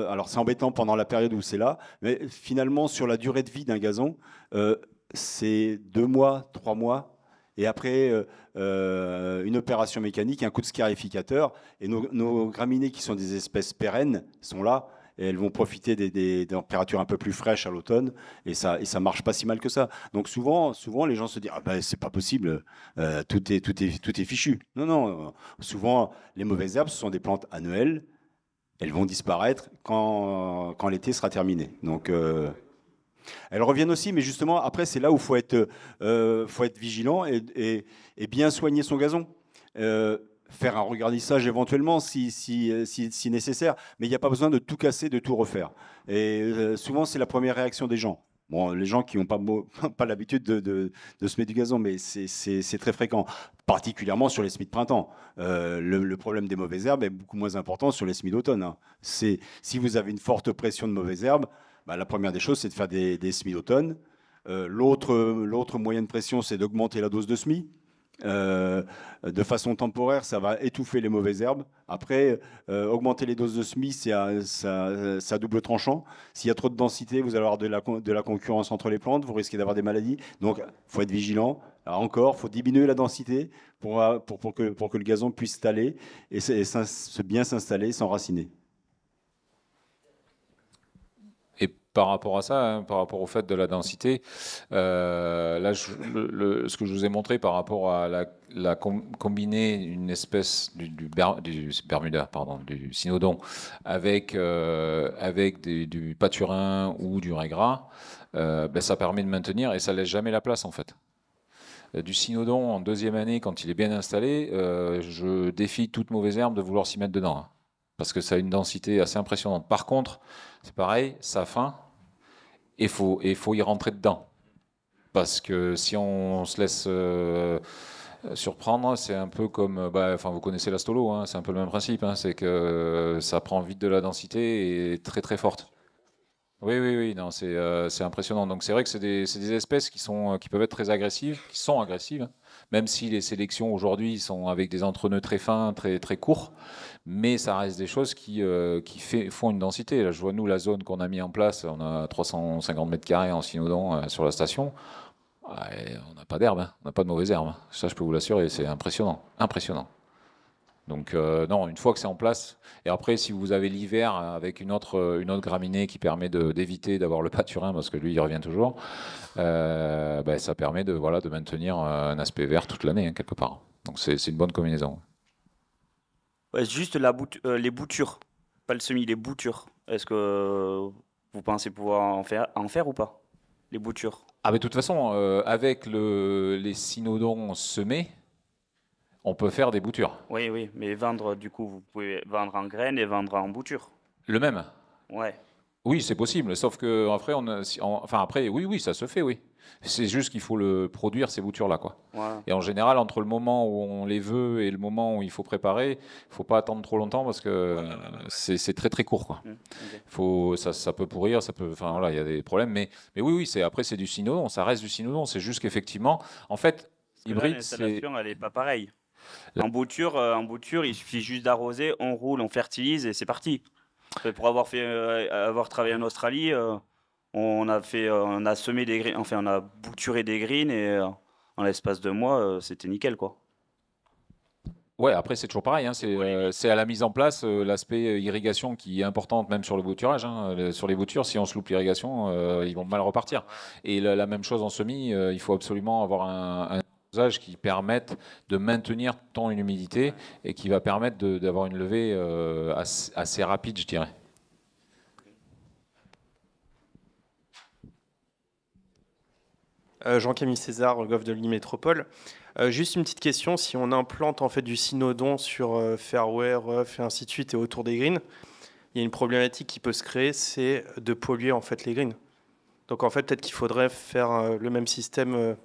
Alors c'est embêtant pendant la période où c'est là, mais finalement sur la durée de vie d'un gazon, c'est 2 mois, 3 mois, et après une opération mécanique, un coup de scarificateur, et nos graminées qui sont des espèces pérennes sont là, et elles vont profiter des températures un peu plus fraîches à l'automne, et ça marche pas si mal que ça. Donc souvent les gens se disent, ah ben c'est pas possible, tout est fichu. Non, souvent les mauvaises herbes, ce sont des plantes annuelles, elles vont disparaître quand l'été sera terminé. Donc elles reviennent aussi, mais justement après c'est là où faut être vigilant et bien soigner son gazon. Faire un regardissage éventuellement si nécessaire, mais il n'y a pas besoin de tout casser, de tout refaire. Et souvent, c'est la première réaction des gens. Bon, les gens qui n'ont pas l'habitude de semer du gazon, mais c'est très fréquent, particulièrement sur les semis de printemps. Le problème des mauvaises herbes est beaucoup moins important sur les semis d'automne, hein. Si vous avez une forte pression de mauvaises herbes, bah, la première des choses, c'est de faire des semis d'automne. L'autre moyen de pression, c'est d'augmenter la dose de semis. De façon temporaire, ça va étouffer les mauvaises herbes. Après, augmenter les doses de semis, c'est à double tranchant. S'il y a trop de densité, vous allez avoir de la concurrence entre les plantes, vous risquez d'avoir des maladies. Donc, il faut être vigilant. Alors encore, il faut diminuer la densité pour que le gazon puisse s'installer et bien s'installer, s'enraciner. Par rapport à ça, hein, par rapport au fait de la densité, là, ce que je vous ai montré par rapport à combiner une espèce du Bermuda, pardon, du Cynodon, avec du pâturin ou du raiggras, ben, ça permet de maintenir et ça laisse jamais la place en fait. Du Cynodon en deuxième année, quand il est bien installé, je défie toute mauvaise herbe de vouloir s'y mettre dedans, hein, parce que ça a une densité assez impressionnante. Par contre, c'est pareil, ça a faim. Et faut y rentrer dedans. Parce que si on se laisse surprendre, c'est un peu comme... vous connaissez la stolo, hein, c'est un peu le même principe. Hein, c'est que ça prend vite de la densité et très très forte. Oui, non, c'est impressionnant. Donc c'est vrai que c'est des espèces qui peuvent être très agressives, qui sont agressives, hein, même si les sélections aujourd'hui sont avec des entrenœuds très fins, très, très courts. Mais ça reste des choses qui font une densité. Là, je vois, nous, la zone qu'on a mis en place, on a 350 mètres carrés en Cynodon sur la station. Ouais, on n'a pas d'herbe, hein. On n'a pas de mauvaise herbe, hein. Ça, je peux vous l'assurer, c'est impressionnant. Impressionnant. Donc, non, une fois que c'est en place, et après, si vous avez l'hiver avec une autre graminée qui permet d'éviter d'avoir le pâturin, parce que lui, il revient toujours, ça permet de maintenir un aspect vert toute l'année, hein, quelque part. Donc, c'est une bonne combinaison. Ouais, juste les boutures, pas le semis, les boutures. Est-ce que vous pensez pouvoir en faire ou pas? Les boutures. Ah, mais de toute façon, avec les Cynodons semés, on peut faire des boutures. Oui, mais vendre, du coup, vous pouvez vendre en graines et vendre en boutures. Le même? Ouais. Oui, c'est possible, sauf que après, oui, ça se fait, oui. C'est juste qu'il faut produire ces boutures-là, quoi. Ouais. Et en général, entre le moment où on les veut et le moment où il faut préparer, il ne faut pas attendre trop longtemps parce que c'est très très court, quoi. Okay. Ça peut pourrir, il y a des problèmes, mais oui, après c'est du Cynodon, ça reste du Cynodon. C'est juste qu'effectivement, en fait, hybride, l'installation, elle n'est pas pareille. En bouture, il suffit juste d'arroser, on roule, on fertilise et c'est parti. Pour avoir travaillé en Australie, on a semé des greens, on a bouturé des greens et en l'espace de mois, c'était nickel, quoi. Ouais, après c'est toujours pareil, hein, c'est à la mise en place l'aspect irrigation qui est importante même sur le bouturage, hein. Sur les boutures, si on se loupe l'irrigation, ils vont mal repartir. Et la même chose en semis, il faut absolument avoir un dosage qui permette de maintenir tant une humidité et qui va permettre d'avoir une levée assez rapide, je dirais. Jean-Camille César, Golfe de Lille Métropole. Juste une petite question, si on implante en fait du Cynodon sur fairway, rough et ainsi de suite et autour des greens, il y a une problématique qui peut se créer, c'est de polluer en fait les greens. Donc en fait peut-être qu'il faudrait faire le même système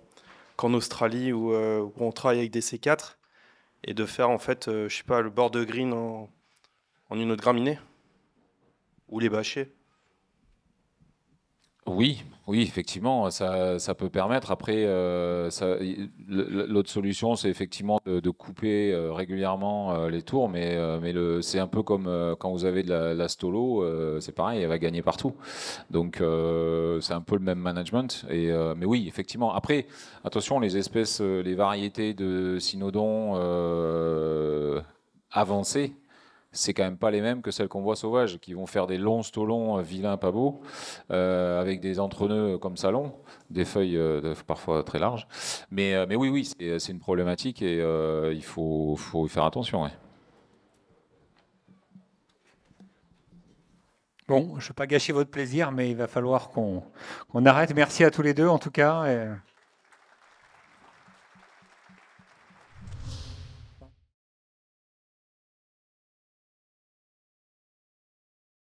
qu'en Australie où on travaille avec des C4 et de faire en fait, je sais pas, le bord de green en une autre graminée ou les bâchers. Oui, oui, effectivement, ça peut permettre. Après, l'autre solution, c'est effectivement de couper régulièrement les tours, mais c'est un peu comme quand vous avez de la stolo, c'est pareil, elle va gagner partout. Donc, c'est un peu le même management. Mais oui, effectivement. Après, attention, les espèces, les variétés de cynodons avancées, c'est quand même pas les mêmes que celles qu'on voit sauvages, qui vont faire des longs stolons vilains, pas beaux, avec des entrenœuds comme ça longs, des feuilles parfois très larges. Mais oui, c'est une problématique et il faut y faire attention. Ouais. Bon, je ne vais pas gâcher votre plaisir, mais il va falloir qu'on arrête. Merci à tous les deux, en tout cas.